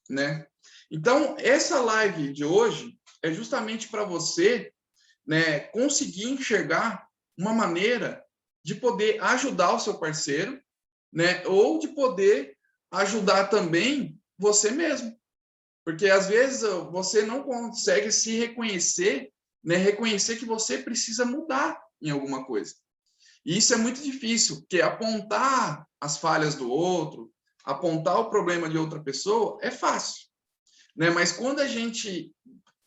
né? Então, essa live de hoje é justamente para você, né, conseguir enxergar uma maneira de poder ajudar o seu parceiro, né, ou de poder ajudar também você mesmo. Porque às vezes você não consegue se reconhecer, né, reconhecer que você precisa mudar em alguma coisa. E isso é muito difícil, porque apontar as falhas do outro, apontar o problema de outra pessoa é fácil, né? Mas quando a gente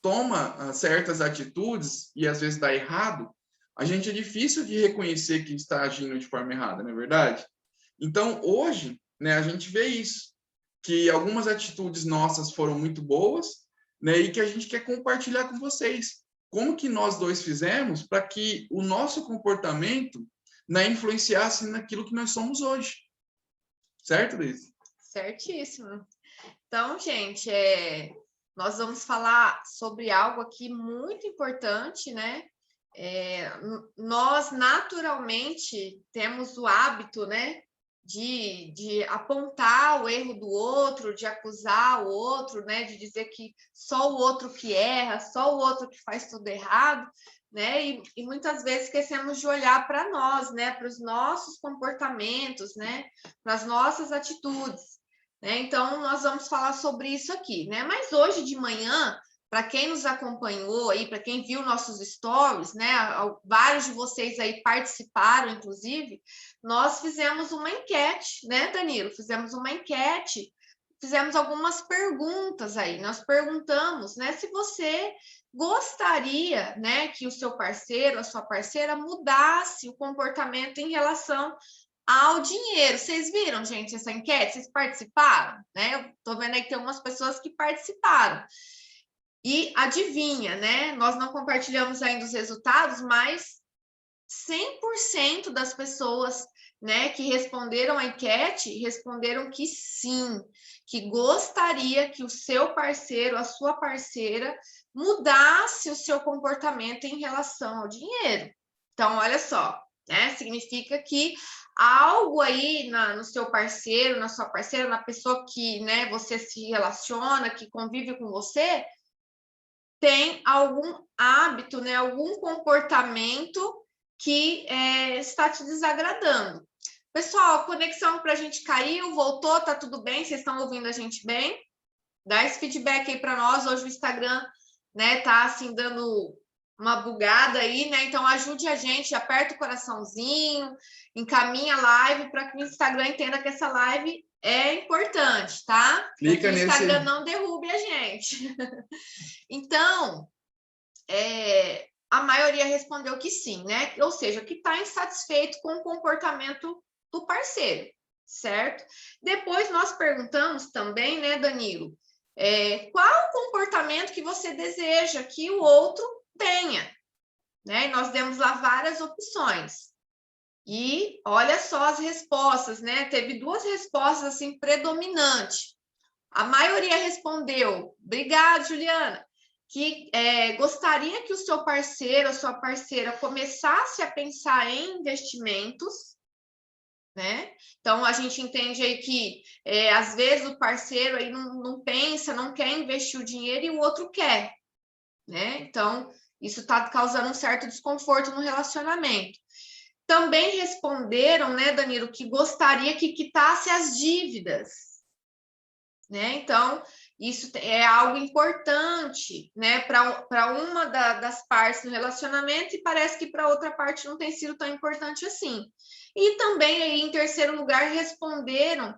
toma certas atitudes e às vezes dá errado, a gente é difícil de reconhecer que está agindo de forma errada, não é verdade? Então, hoje, né, a gente vê isso, que algumas atitudes nossas foram muito boas, né, e que a gente quer compartilhar com vocês. Como que nós dois fizemos para que o nosso comportamento, né, influenciasse naquilo que nós somos hoje. Certo, Liz? Certíssimo. Então, gente, nós vamos falar sobre algo aqui muito importante, né? Nós, naturalmente, temos o hábito, né, de apontar o erro do outro, de acusar o outro, né, de dizer que só o outro que erra, só o outro que faz tudo errado, né? E muitas vezes esquecemos de olhar para nós, né, para os nossos comportamentos, né, para as nossas atitudes. Né? Então, nós vamos falar sobre isso aqui, né? Mas hoje de manhã, para quem nos acompanhou aí, para quem viu nossos stories, né? Vários de vocês aí participaram, inclusive, nós fizemos uma enquete, né, Danilo? Fizemos uma enquete, fizemos algumas perguntas aí. Nós perguntamos, né, se você gostaria, né, que o seu parceiro, a sua parceira mudasse o comportamento em relação ao dinheiro. Vocês viram, gente, essa enquete? Vocês participaram? Né? Eu tô vendo aí que tem umas pessoas que participaram. E adivinha, né? Nós não compartilhamos ainda os resultados, mas 100% das pessoas, né, que responderam a enquete responderam que sim, que gostaria que o seu parceiro, a sua parceira, mudasse o seu comportamento em relação ao dinheiro. Então, olha só, né? Significa que algo aí no seu parceiro, na sua parceira, na pessoa que, né, você se relaciona, que convive com você, tem algum hábito, né, algum comportamento que está te desagradando. Pessoal, a conexão para a gente caiu, voltou, tá tudo bem? Vocês estão ouvindo a gente bem? Dá esse feedback aí para nós. Hoje o Instagram, né, tá assim dando uma bugada aí, né? Então ajude a gente, aperta o coraçãozinho, encaminha a live para que o Instagram entenda que essa live é importante, tá? Para que o Instagram não derrube a gente. Então, a maioria respondeu que sim, né? Ou seja, que está insatisfeito com o comportamento do parceiro, certo? Depois nós perguntamos também, né, Danilo, qual o comportamento que você deseja que o outro tenha, né? E nós demos lá várias opções. E olha só as respostas, né? Teve duas respostas assim predominantes. A maioria respondeu, obrigada, Juliana, que gostaria que o seu parceiro, a sua parceira, começasse a pensar em investimentos, né? Então, a gente entende aí que, às vezes, o parceiro aí não pensa, não quer investir o dinheiro e o outro quer, né? Então, isso está causando um certo desconforto no relacionamento. Também responderam, né, Danilo, que gostaria que quitasse as dívidas, né? Então, isso é algo importante, né, para uma das partes do relacionamento e parece que para outra parte não tem sido tão importante assim. E também, aí, em terceiro lugar, responderam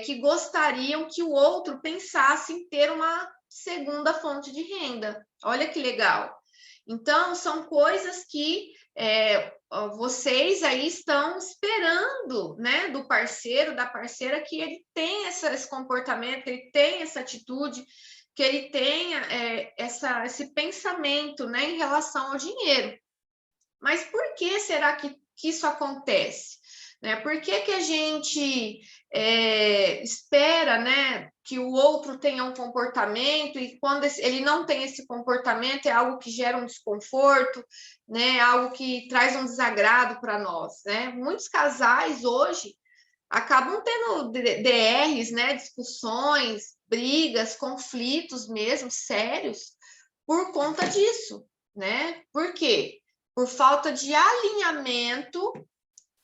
que gostariam que o outro pensasse em ter uma segunda fonte de renda. Olha que legal. Então, são coisas que vocês aí estão esperando, né, do parceiro, da parceira, que ele tenha esse comportamento, que ele tenha essa atitude, que ele tenha esse pensamento, né, em relação ao dinheiro. Mas por que será que isso acontece? Né? Por que a gente espera, né, que o outro tenha um comportamento e quando ele não tem esse comportamento é algo que gera um desconforto, né, algo que traz um desagrado para nós, né? Muitos casais hoje acabam tendo DRs, né, discussões, brigas, conflitos mesmo, sérios, por conta disso, né? Por quê? Por falta de alinhamento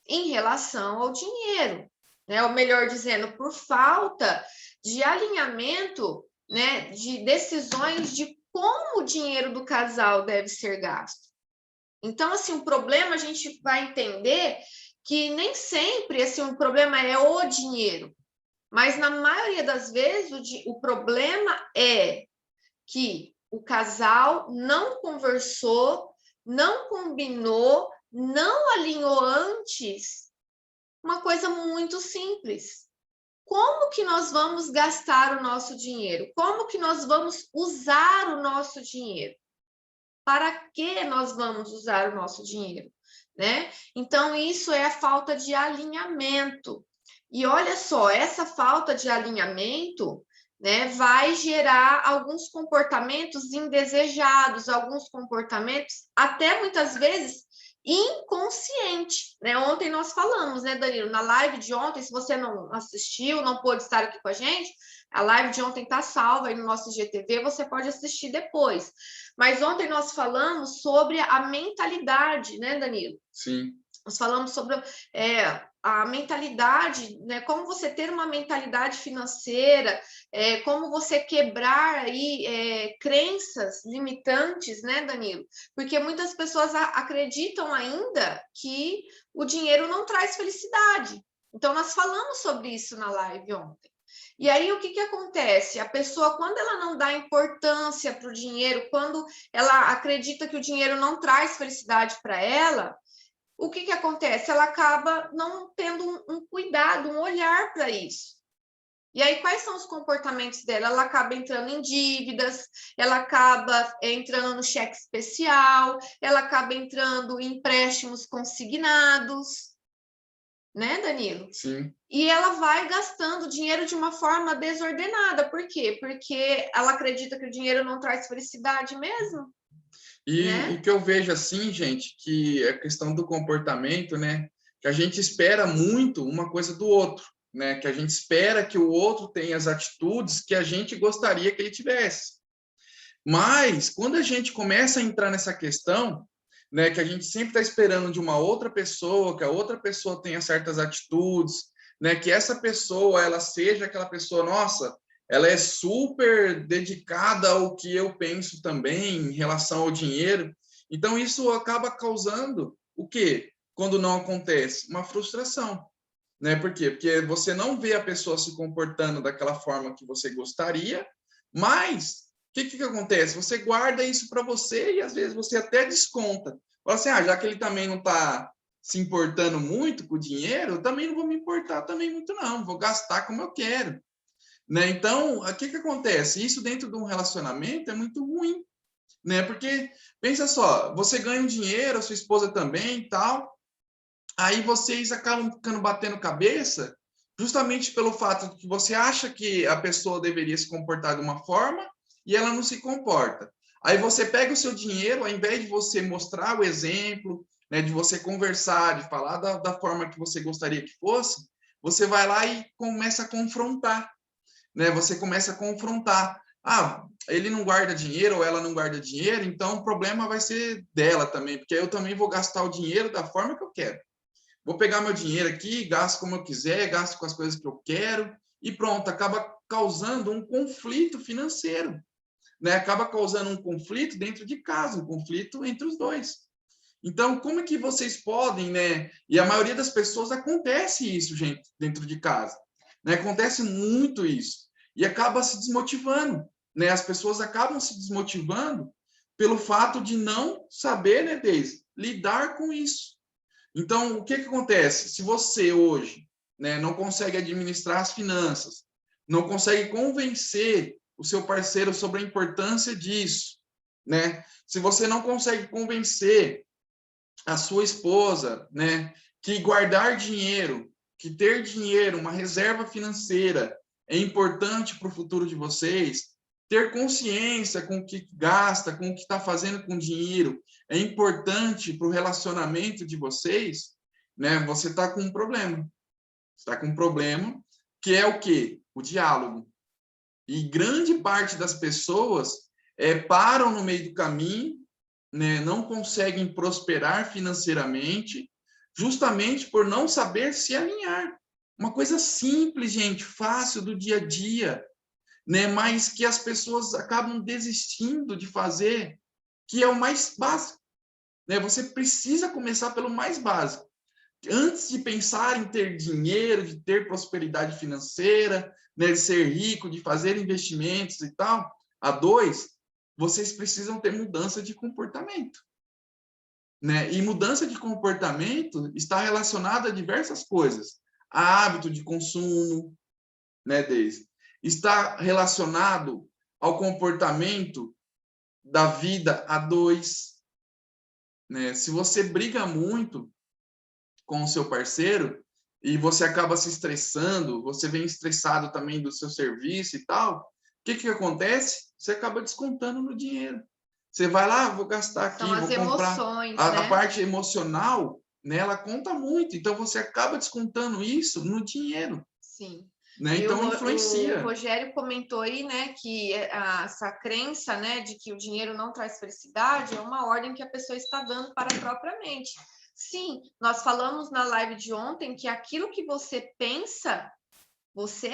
em relação ao dinheiro, né? Ou melhor dizendo, por falta de alinhamento, né, de decisões de como o dinheiro do casal deve ser gasto. Então, assim, o problema a gente vai entender que nem sempre assim, o problema é o dinheiro, mas na maioria das vezes o problema é que o casal não conversou, não combinou, não alinhou antes uma coisa muito simples. Como que nós vamos gastar o nosso dinheiro? Como que nós vamos usar o nosso dinheiro? Para que nós vamos usar o nosso dinheiro, né? Então, isso é a falta de alinhamento. E olha só, essa falta de alinhamento, né, vai gerar alguns comportamentos indesejados, alguns comportamentos até muitas vezes inconsciente, né? Ontem nós falamos, né, Danilo, na live de ontem, se você não assistiu, não pôde estar aqui com a gente, a live de ontem está salva aí no nosso IGTV, você pode assistir depois. Mas ontem nós falamos sobre a mentalidade, né, Danilo? Sim. Nós falamos sobre a mentalidade, né? Como você ter uma mentalidade financeira, como você quebrar aí crenças limitantes, né, Danilo? Porque muitas pessoas acreditam ainda que o dinheiro não traz felicidade. Então, nós falamos sobre isso na live ontem. E aí, o que acontece? A pessoa, quando ela não dá importância para o dinheiro, quando ela acredita que o dinheiro não traz felicidade para ela, o que acontece? Ela acaba não tendo um cuidado, um olhar para isso. E aí, quais são os comportamentos dela? Ela acaba entrando em dívidas, ela acaba entrando no cheque especial, ela acaba entrando em empréstimos consignados, né, Danilo? Sim. E ela vai gastando dinheiro de uma forma desordenada. Por quê? Porque ela acredita que o dinheiro não traz felicidade mesmo. E né? o que eu vejo assim, gente, que é a questão do comportamento, né? Que a gente espera muito uma coisa do outro, né? Que a gente espera que o outro tenha as atitudes que a gente gostaria que ele tivesse. Mas quando a gente começa a entrar nessa questão, né, que a gente sempre está esperando de uma outra pessoa, que a outra pessoa tenha certas atitudes, né, que essa pessoa ela seja aquela pessoa, nossa, ela é super dedicada ao que eu penso também em relação ao dinheiro. Então isso acaba causando o quê? Quando não acontece, uma frustração, né? Por quê? Porque você não vê a pessoa se comportando daquela forma que você gostaria, mas o que acontece? Você guarda isso para você e às vezes você até desconta. Fala assim, já que ele também não está se importando muito com o dinheiro, eu também não vou me importar também muito não, vou gastar como eu quero. Né? Então, o que acontece? Isso dentro de um relacionamento é muito ruim, né? Porque, pensa só, você ganha um dinheiro, a sua esposa também e tal, aí vocês acabam ficando batendo cabeça justamente pelo fato de que você acha que a pessoa deveria se comportar de uma forma e ela não se comporta. Aí você pega o seu dinheiro, ao invés de você mostrar o exemplo, né, de você conversar, de falar da forma que você gostaria que fosse, você vai lá e começa a confrontar, né? Você começa a confrontar. Ele não guarda dinheiro ou ela não guarda dinheiro, então o problema vai ser dela também, porque eu também vou gastar o dinheiro da forma que eu quero. Vou pegar meu dinheiro aqui, gasto como eu quiser, gasto com as coisas que eu quero e pronto, acaba causando um conflito financeiro, né? Acaba causando um conflito dentro de casa, um conflito entre os dois. Então, como é que vocês podem, né? E a maioria das pessoas acontece isso, gente, dentro de casa, né? Acontece muito isso e acaba se desmotivando, né? As pessoas acabam se desmotivando pelo fato de não saber, né, Deise, lidar com isso. Então, o que acontece? Se você hoje, né, não consegue administrar as finanças, não consegue convencer o seu parceiro sobre a importância disso, né? Se você não consegue convencer a sua esposa, né, que guardar dinheiro, que ter dinheiro, uma reserva financeira é importante para o futuro de vocês, ter consciência com o que gasta, com o que está fazendo com o dinheiro, é importante para o relacionamento de vocês, né? Você está com um problema. Está com um problema que é o quê? O diálogo. E grande parte das pessoas param no meio do caminho, né, não conseguem prosperar financeiramente, justamente por não saber se alinhar. Uma coisa simples, gente, fácil do dia a dia, né, mas que as pessoas acabam desistindo de fazer, que é o mais básico, né? Você precisa começar pelo mais básico. Antes de pensar em ter dinheiro, de ter prosperidade financeira, né, de ser rico, de fazer investimentos e tal, a dois, vocês precisam ter mudança de comportamento, né? E mudança de comportamento está relacionada a diversas coisas. A hábito de consumo, né, Deise? Está relacionado ao comportamento da vida a dois, né? Se você briga muito com o seu parceiro e você acaba se estressando, você vem estressado também do seu serviço e tal, o que acontece? Você acaba descontando no dinheiro. Você vai lá, vou gastar aqui, São as vou comprar. emoções, A né? parte emocional, né, ela conta muito, então você acaba descontando isso no dinheiro. Sim. Né? E Então o influencia. Rogério comentou aí, né, que essa crença, né, de que o dinheiro não traz felicidade é uma ordem que a pessoa está dando para a própria mente. Sim, nós falamos na live de ontem que aquilo que você pensa, você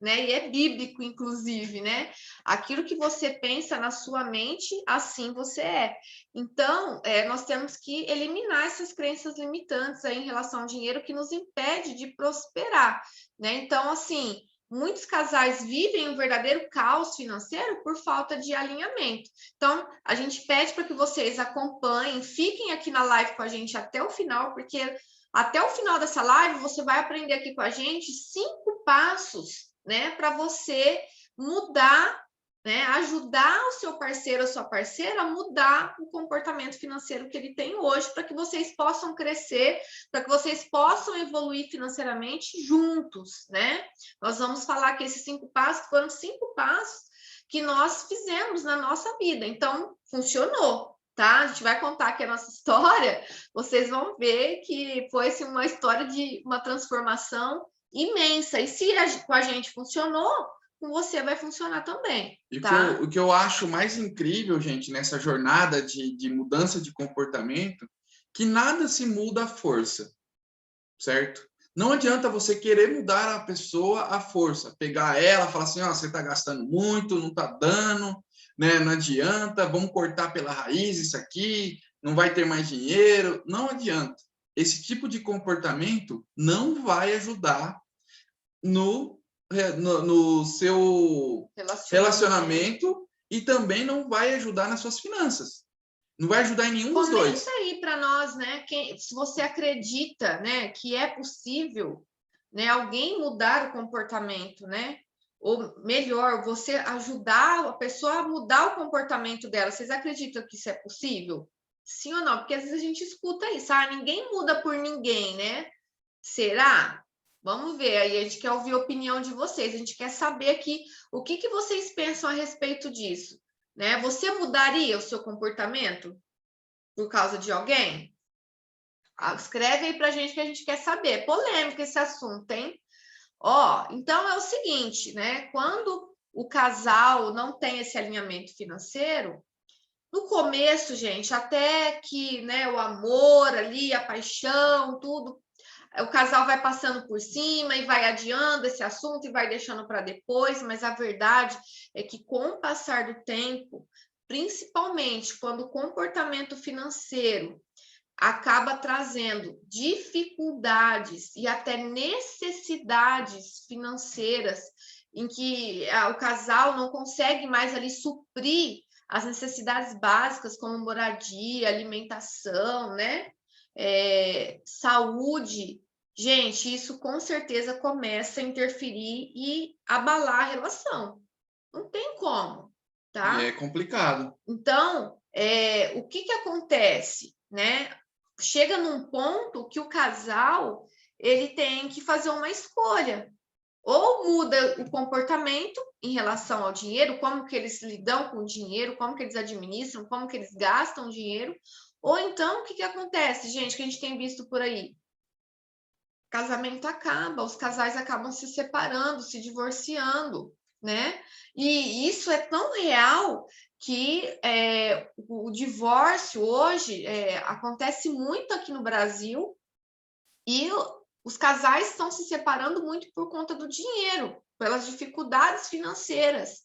né? E é bíblico, inclusive, né? Aquilo que você pensa na sua mente, assim você é. Então, nós temos que eliminar essas crenças limitantes aí em relação ao dinheiro que nos impede de prosperar, né? Então, assim, muitos casais vivem um verdadeiro caos financeiro por falta de alinhamento. Então, a gente pede para que vocês acompanhem, fiquem aqui na live com a gente até o final, porque até o final dessa live, você vai aprender aqui com a gente 5 passos, né, para você mudar, né, ajudar o seu parceiro ou sua parceira a mudar o comportamento financeiro que ele tem hoje, para que vocês possam crescer, para que vocês possam evoluir financeiramente juntos, né? Nós vamos falar que esses 5 passos foram 5 passos que nós fizemos na nossa vida. Então, funcionou. Tá? A gente vai contar aqui a nossa história, vocês vão ver que foi assim, uma história de uma transformação imensa. E se com a gente funcionou, com você vai funcionar também. E Tá? o que eu acho mais incrível, gente, nessa jornada de mudança de comportamento, que nada se muda à força, certo? Não adianta você querer mudar a pessoa à força, pegar ela, falar assim, ó, você está gastando muito, não está dando, né? Não adianta, vamos cortar pela raiz isso aqui, não vai ter mais dinheiro, não adianta. Esse tipo de comportamento não vai ajudar no seu relacionamento e também não vai ajudar nas suas finanças. Não vai ajudar em nenhum dos dois. Comenta aí para nós, né? Se você acredita, né, que é possível, né, alguém mudar o comportamento, né? Ou melhor, você ajudar a pessoa a mudar o comportamento dela. Vocês acreditam que isso é possível? Sim ou não? Porque às vezes a gente escuta isso, ninguém muda por ninguém, né? Será? Vamos ver aí, a gente quer ouvir a opinião de vocês, a gente quer saber aqui o que vocês pensam a respeito disso, né? Você mudaria o seu comportamento por causa de alguém? Escreve aí pra gente que a gente quer saber. Polêmico esse assunto, hein? Então é o seguinte, né? Quando o casal não tem esse alinhamento financeiro, no começo, gente, até que, né, o amor ali, a paixão, tudo, o casal vai passando por cima e vai adiando esse assunto e vai deixando para depois, mas a verdade é que com o passar do tempo, principalmente quando o comportamento financeiro acaba trazendo dificuldades e até necessidades financeiras em que o casal não consegue mais ali suprir as necessidades básicas como moradia, alimentação, né? Saúde. Gente, isso com certeza começa a interferir e abalar a relação. Não tem como, E tá? é complicado. Então, o que acontece, né? Chega num ponto que o casal ele tem que fazer uma escolha. Ou muda o comportamento em relação ao dinheiro, como que eles lidam com o dinheiro, como que eles administram, como que eles gastam o dinheiro, ou então o que acontece, gente, que a gente tem visto por aí? Casamento acaba, os casais acabam se separando, se divorciando. né? E isso é tão real que o divórcio hoje acontece muito aqui no Brasil e os casais estão se separando muito por conta do dinheiro, pelas dificuldades financeiras.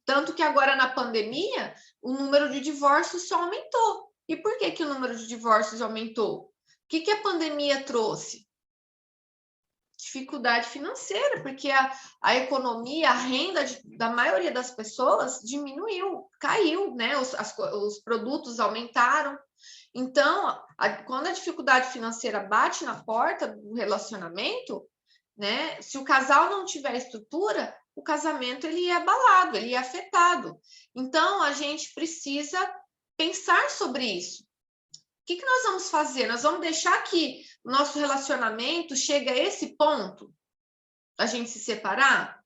Tanto que agora na pandemia o número de divórcios só aumentou. E por que que o número de divórcios aumentou? O que que a pandemia trouxe? Dificuldade financeira, porque a economia, a renda da maioria das pessoas diminuiu, caiu, né? Os produtos aumentaram. Então, quando a dificuldade financeira bate na porta do relacionamento, né? Se o casal não tiver estrutura, o casamento ele é abalado, ele é afetado. Então, a gente precisa pensar sobre isso. O que nós vamos fazer? Nós vamos deixar que o nosso relacionamento chegue a esse ponto, a gente se separar,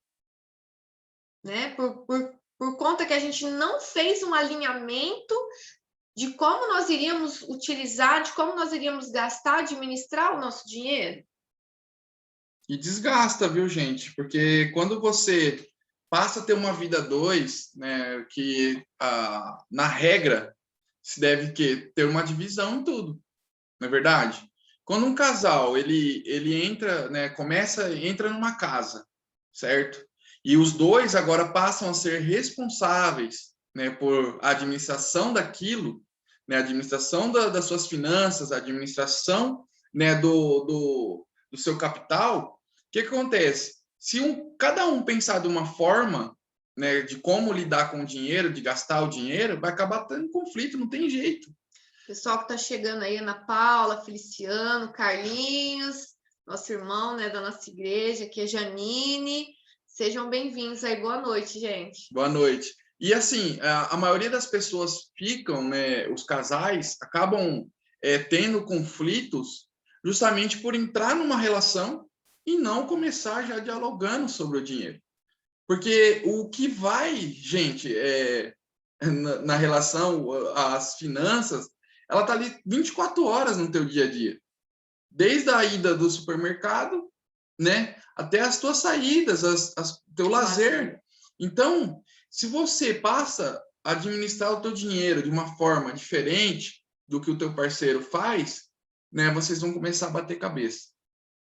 né? Por conta que a gente não fez um alinhamento de como nós iríamos utilizar, de como nós iríamos gastar, administrar o nosso dinheiro. E desgasta, viu, gente? Porque quando você passa a ter uma vida dois, né, que na regra se deve ter uma divisão em tudo, não é verdade? Quando um casal ele entra, né, entra numa casa, certo? E os dois agora passam a ser responsáveis, né, por administração daquilo, né, administração das suas finanças, administração, né, do seu capital. O que acontece? Se cada um pensar de uma forma, né, de como lidar com o dinheiro, de gastar o dinheiro, vai acabar tendo conflito, não tem jeito. Pessoal que está chegando aí, Ana Paula, Feliciano, Carlinhos, nosso irmão, né, da nossa igreja, que é Janine. Sejam bem-vindos aí. Boa noite, gente. Boa noite. E assim, a maioria das pessoas ficam, né, os casais acabam tendo conflitos justamente por entrar numa relação e não começar já dialogando sobre o dinheiro. Porque o que vai, gente, na relação às finanças, ela está ali 24 horas no teu dia a dia. Desde a ida do supermercado, né, até as tuas saídas, teu lazer. Então, se você passa a administrar o teu dinheiro de uma forma diferente do que o teu parceiro faz, né, vocês vão começar a bater cabeça.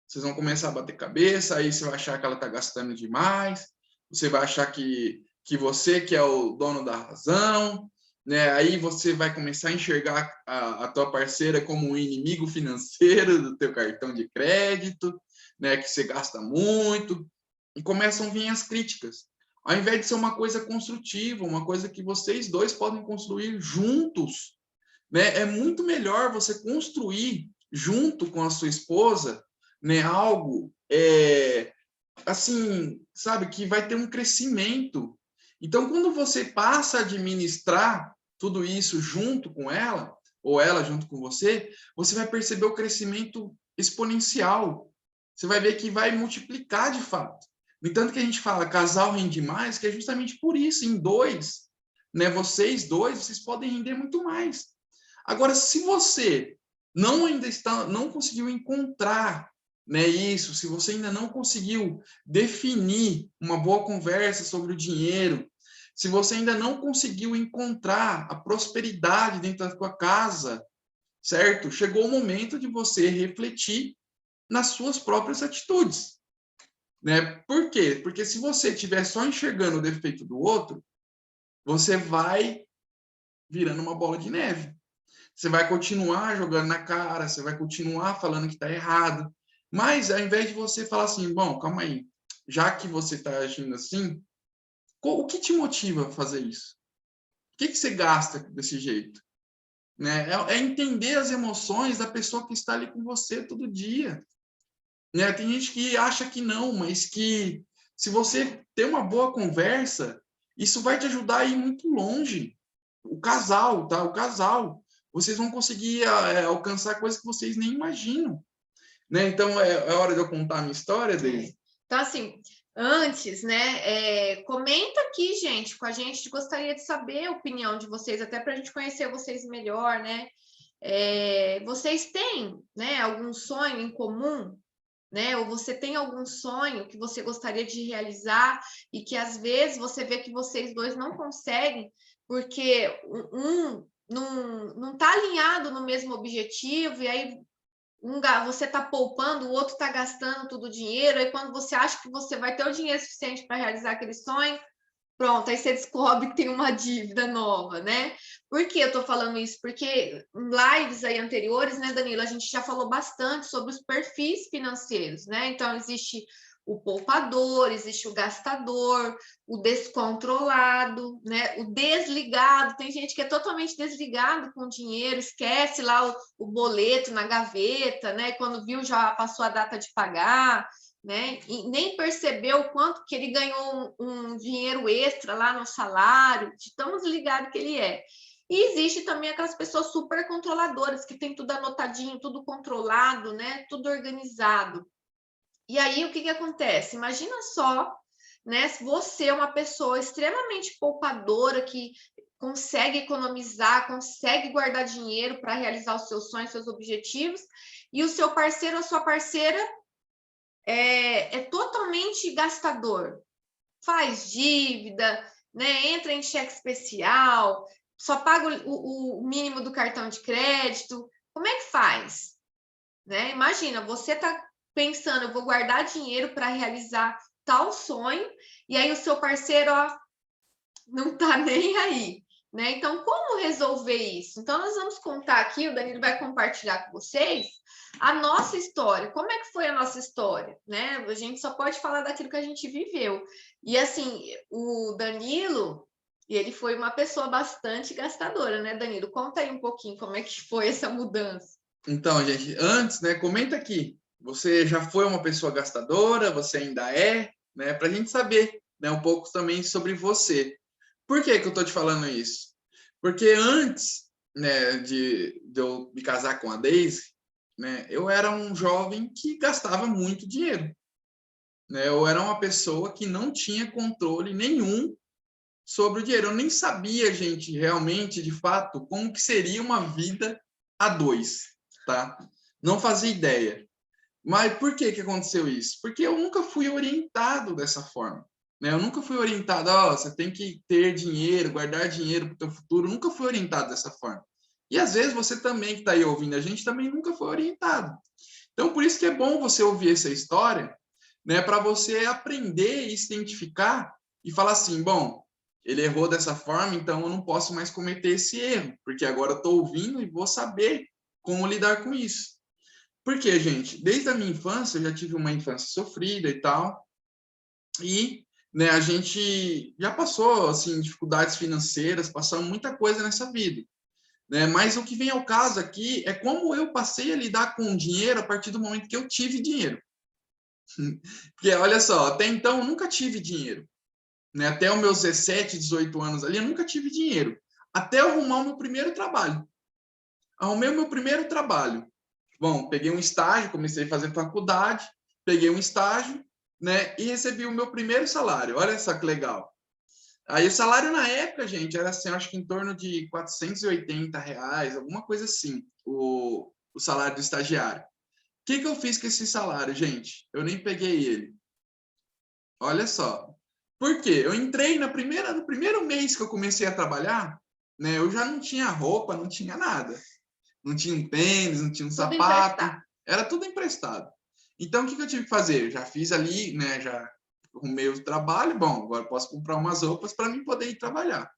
Vocês vão começar a bater cabeça, aí você vai achar que ela está gastando demais, você vai achar que você que é o dono da razão, né? Aí você vai começar a enxergar a tua parceira como um inimigo financeiro do teu cartão de crédito, né? Que você gasta muito, e começam a vir as críticas. Ao invés de ser uma coisa construtiva, uma coisa que vocês dois podem construir juntos, né? É muito melhor você construir junto com a sua esposa, né? Algo assim, sabe, que vai ter um crescimento. Então, quando você passa a administrar tudo isso junto com ela, ou ela junto com você vai perceber o crescimento exponencial. Você vai ver que vai multiplicar de fato. No entanto que a gente fala casal rende mais, que é justamente por isso, em dois, né, vocês dois, vocês podem render muito mais. Agora, se você não conseguiu encontrar, né, isso, se você ainda não conseguiu definir uma boa conversa sobre o dinheiro, se você ainda não conseguiu encontrar a prosperidade dentro da sua casa, certo? Chegou o momento de você refletir nas suas próprias atitudes, né? Por quê? Porque se você estiver só enxergando o defeito do outro, você vai virando uma bola de neve. Você vai continuar jogando na cara, você vai continuar falando que está errado. Mas, ao invés de você falar assim, bom, calma aí, já que você está agindo assim, o que te motiva a fazer isso? O que você gasta desse jeito? Né? É entender as emoções da pessoa que está ali com você todo dia. Né? Tem gente que acha que não, mas que se você ter uma boa conversa, isso vai te ajudar a ir muito longe. O casal, tá? O casal. Vocês vão conseguir alcançar coisas que vocês nem imaginam. Né? Então, é hora de eu contar a minha história, Deise? Então, assim, antes, né, comenta aqui, gente, com a gente, gostaria de saber a opinião de vocês, até para a gente conhecer vocês melhor, né? Vocês têm, né, algum sonho em comum? né? Ou você tem algum sonho que você gostaria de realizar e que às vezes você vê que vocês dois não conseguem porque um não está alinhado no mesmo objetivo, e aí você está poupando, o outro está gastando todo o dinheiro, aí quando você acha que você vai ter o dinheiro suficiente para realizar aquele sonho, pronto, aí você descobre que tem uma dívida nova, né? Por que eu estou falando isso? Porque em lives aí anteriores, né, Danilo, a gente já falou bastante sobre os perfis financeiros, né? Então, existe o poupador, existe o gastador, o descontrolado, né? O desligado. Tem gente que é totalmente desligado com o dinheiro, esquece lá o boleto na gaveta, né? Quando viu, já passou a data de pagar, né? E nem percebeu o quanto que ele ganhou um dinheiro extra lá no salário, de tão desligado que ele é. E existe também aquelas pessoas super controladoras, que tem tudo anotadinho, tudo controlado, né? Tudo organizado. E aí, o que acontece? Imagina só, né? Se você é uma pessoa extremamente poupadora, que consegue economizar, consegue guardar dinheiro para realizar os seus sonhos, seus objetivos, e o seu parceiro ou a sua parceira é totalmente gastador, faz dívida, né? Entra em cheque especial, só paga o mínimo do cartão de crédito. Como é que faz? Né? Imagina, você está pensando, eu vou guardar dinheiro para realizar tal sonho, e aí o seu parceiro, ó, não está nem aí. Né? Então, como resolver isso? Então, nós vamos contar aqui, o Danilo vai compartilhar com vocês a nossa história. Como é que foi a nossa história? Né? A gente só pode falar daquilo que a gente viveu. E assim, o Danilo, ele foi uma pessoa bastante gastadora, né, Danilo? Conta aí um pouquinho como é que foi essa mudança. Então, gente, antes, né, comenta aqui. Você já foi uma pessoa gastadora? Você ainda é? Né, para a gente saber, né, um pouco também sobre você. Por que que eu tô te falando isso? Porque antes, né, de eu me casar com a Daisy, né, eu era um jovem que gastava muito dinheiro. Né? Eu era uma pessoa que não tinha controle nenhum sobre o dinheiro. Eu nem sabia, gente, realmente, de fato, como que seria uma vida a dois, tá? Não fazia ideia. Mas por que que aconteceu isso? Porque eu nunca fui orientado dessa forma. Né? Eu nunca fui orientado, ó, você tem que ter dinheiro, guardar dinheiro para o teu futuro. Eu nunca fui orientado dessa forma. E às vezes você também que está aí ouvindo a gente também nunca foi orientado. Então, por isso que é bom você ouvir essa história, né, para você aprender e se identificar e falar assim, bom, ele errou dessa forma, então eu não posso mais cometer esse erro, porque agora eu estou ouvindo e vou saber como lidar com isso. Porque, gente, desde a minha infância, eu já tive uma infância sofrida e tal, e né, a gente já passou assim, dificuldades financeiras, passamos muita coisa nessa vida. Né? Mas o que vem ao caso aqui é como eu passei a lidar com o dinheiro a partir do momento que eu tive dinheiro. Porque, olha só, até então eu nunca tive dinheiro. Né? Até os meus 17, 18 anos ali, eu nunca tive dinheiro. Até eu arrumar o meu primeiro trabalho. Arrumei o meu primeiro trabalho. Bom, peguei um estágio, comecei a fazer faculdade, peguei um estágio, né? E recebi o meu primeiro salário. Olha só que legal. Aí o salário na época, gente, era assim, acho que em torno de R$ 480, alguma coisa assim, o salário do estagiário. O que eu fiz com esse salário, gente? Eu nem peguei ele. Olha só. Por quê? Eu entrei no primeiro mês que eu comecei a trabalhar, né? Eu já não tinha roupa, não tinha nada. Não tinha um tênis, não tinha um Tudo sapato. emprestado. Era tudo emprestado. Então, o que eu tive que fazer? Eu já fiz ali, né? Já arrumei o trabalho. Bom, agora posso comprar umas roupas para mim poder ir trabalhar.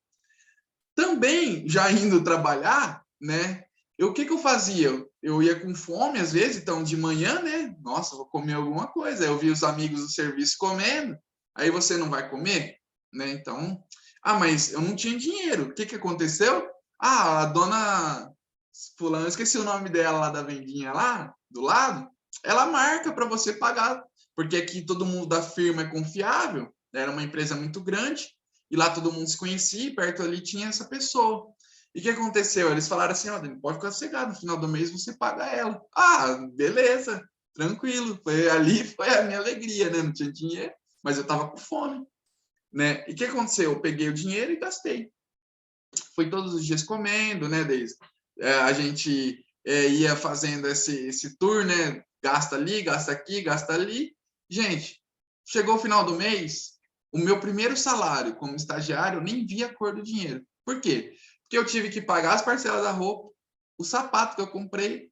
Também, já indo trabalhar, né? O que eu fazia? Eu ia com fome, às vezes, então de manhã, né? Nossa, vou comer alguma coisa. Eu vi os amigos do serviço comendo, aí você não vai comer, né? Então, mas eu não tinha dinheiro. O que aconteceu? A dona fulano, eu esqueci o nome dela lá da vendinha lá, do lado, ela marca para você pagar, porque aqui todo mundo da firma é confiável, era uma empresa muito grande, e lá todo mundo se conhecia, e perto ali tinha essa pessoa. E o que aconteceu? Eles falaram assim, ó, pode ficar sossegado, no final do mês você paga ela. Ah, beleza, tranquilo. Ali foi a minha alegria, né? Não tinha dinheiro, mas eu tava com fome, né? E o que aconteceu? Eu peguei o dinheiro e gastei. Fui todos os dias comendo, né, Deise? A gente ia fazendo esse tour, né? gasta ali, gasta aqui, gasta ali. Gente, chegou o final do mês, o meu primeiro salário como estagiário, eu nem vi a cor do dinheiro. Por quê? Porque eu tive que pagar as parcelas da roupa, o sapato que eu comprei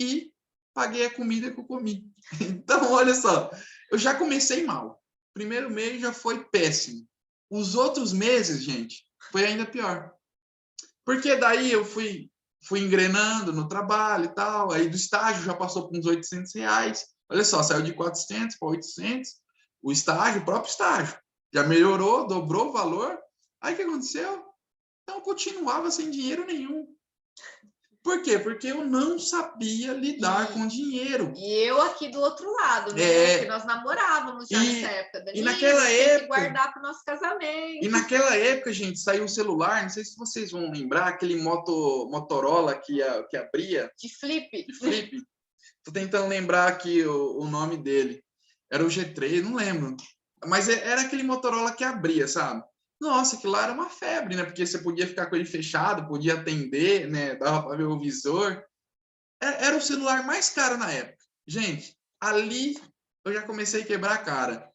e paguei a comida que eu comi. Então, olha só, eu já comecei mal. Primeiro mês já foi péssimo. Os outros meses, gente, foi ainda pior. Porque daí eu fui engrenando no trabalho e tal, aí do estágio já passou por uns R$ 800. Olha só, saiu de 400 para 800. O estágio, o próprio estágio, já melhorou, dobrou o valor. Aí o que aconteceu? Então, eu continuava sem dinheiro nenhum. Por quê? Porque eu não sabia lidar com dinheiro. E eu aqui do outro lado, né? Porque nós namorávamos já nessa época. Danilo, e naquela época, tem que guardar para o nosso casamento. E naquela época, gente, saiu um celular, não sei se vocês vão lembrar, aquele Motorola que abria. De flip. De flip. Tô tentando lembrar aqui o nome dele. Era o G3, não lembro. Mas era aquele Motorola que abria, sabe? Nossa, aquilo lá era uma febre, né? Porque você podia ficar com ele fechado, podia atender, né? Dava para ver o visor. Era o celular mais caro na época. Gente, ali eu já comecei a quebrar a cara.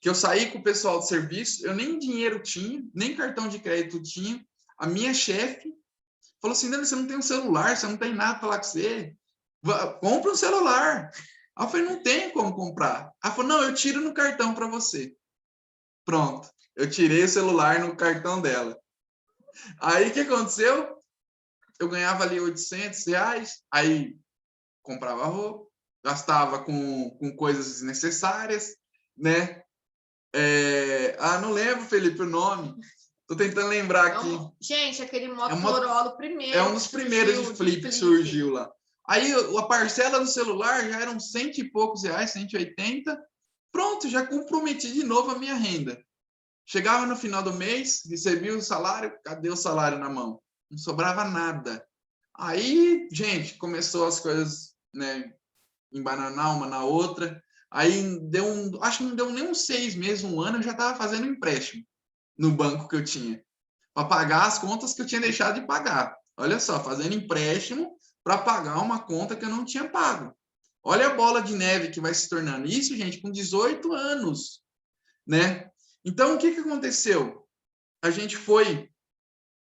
Que eu saí com o pessoal do serviço, eu nem dinheiro tinha, nem cartão de crédito tinha. A minha chefe falou assim, Dani, você não tem um celular, você não tem nada para falar com você. Compra um celular. Aí eu falei, não tem como comprar. Ela falou, não, eu tiro no cartão para você. Pronto, eu tirei o celular no cartão dela. Aí o que aconteceu? Eu ganhava ali R$ 800, aí comprava roupa, gastava com coisas desnecessárias, né? Não lembro, Felipe, o nome. Tô tentando lembrar aqui. Gente, aquele Motorola primeiro. É um dos primeiros de flip que surgiu lá. Aí a parcela do celular já eram R$100 e poucos, 180. Pronto, já comprometi de novo a minha renda. Chegava no final do mês, recebia o salário, cadê o salário na mão? Não sobrava nada. Aí, gente, começou as coisas, né, embananar uma na outra. Aí acho que não deu nem uns 6 meses, um ano, eu já estava fazendo empréstimo no banco que eu tinha, para pagar as contas que eu tinha deixado de pagar. Olha só, fazendo empréstimo para pagar uma conta que eu não tinha pago. Olha a bola de neve que vai se tornando. Isso, gente, com 18 anos, né? Então, o que aconteceu? A gente foi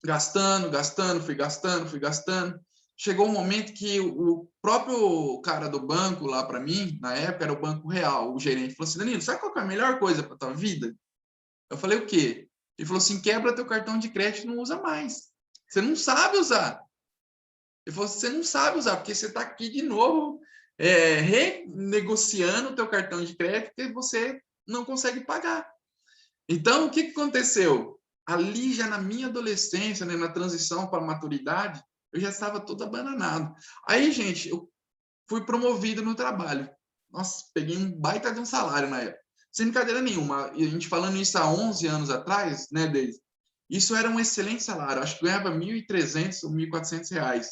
gastando, fui gastando. Chegou um momento que o próprio cara do banco lá para mim, na época era o Banco Real, o gerente, falou assim, Danilo, sabe qual é a melhor coisa para tua vida? Eu falei, o quê? Ele falou assim, quebra teu cartão de crédito e não usa mais. Você não sabe usar. Ele falou, você não sabe usar, porque você está aqui de novo renegociando o teu cartão de crédito que você não consegue pagar. Então, o que aconteceu? Ali, já na minha adolescência, né, na transição para a maturidade, eu já estava todo abananado. Aí, gente, eu fui promovido no trabalho. Nossa, peguei um baita de um salário na época. Sem brincadeira nenhuma. E a gente falando isso há 11 anos atrás, né, Deise? Isso era um excelente salário. Acho que ganhava R$1.300 ou R$1.400.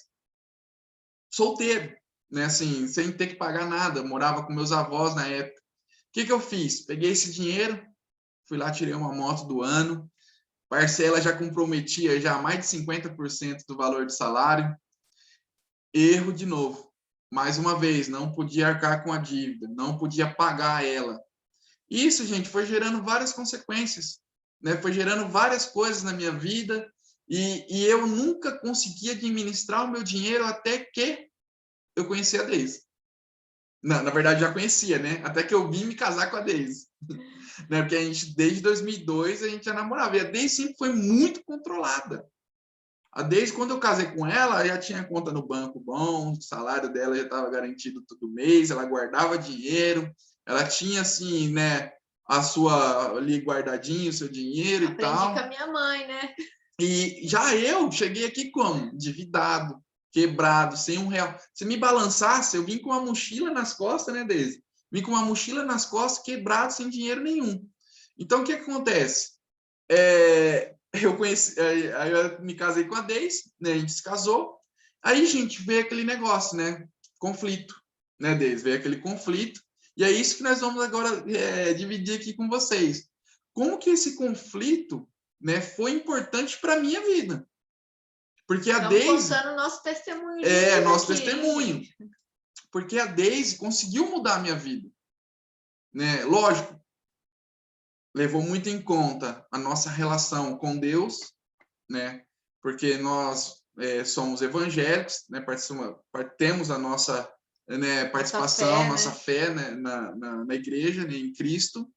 Solteiro, né, assim, sem ter que pagar nada. Morava com meus avós na época. O que eu fiz? Peguei esse dinheiro, fui lá, tirei uma moto do ano, parcela já comprometia já mais de 50% do valor do salário. Erro de novo. Mais uma vez, não podia arcar com a dívida, não podia pagar ela. Isso, gente, foi gerando várias consequências, né? Foi gerando várias coisas na minha vida e eu nunca consegui administrar o meu dinheiro até que eu conheci a Deise. Não, na verdade, já conhecia, né? Até que eu vim me casar com a Deise. Né? Porque a gente, desde 2002, a gente já namorava. E a Deise sempre foi muito controlada. A Deise, quando eu casei com ela, já tinha conta no banco bom, o salário dela já estava garantido todo mês, ela guardava dinheiro, ela tinha, assim, né, a sua ali guardadinho, o seu dinheiro e tal. Aprendi com a minha mãe, né? E já eu cheguei aqui como? Endividado, quebrado, sem R$1. Se me balançasse, eu vim com uma mochila nas costas, né, Deise? Vim com uma mochila nas costas, quebrado, sem dinheiro nenhum. Então, o que acontece? Eu conheci, aí eu me casei com a Deise, né? A gente se casou. Aí, gente, veio aquele negócio, né? Conflito, né, Deise? Veio aquele conflito. E é isso que nós vamos agora dividir aqui com vocês. Como que esse conflito, né, foi importante para a minha vida? Porque a Deise... contando nosso testemunho. Nosso testemunho. porque a Deise conseguiu mudar a minha vida, né? Lógico, levou muito em conta a nossa relação com Deus, né? Porque nós somos evangélicos, né? Temos a nossa, né, participação, nossa fé, né, na igreja, né, em Cristo.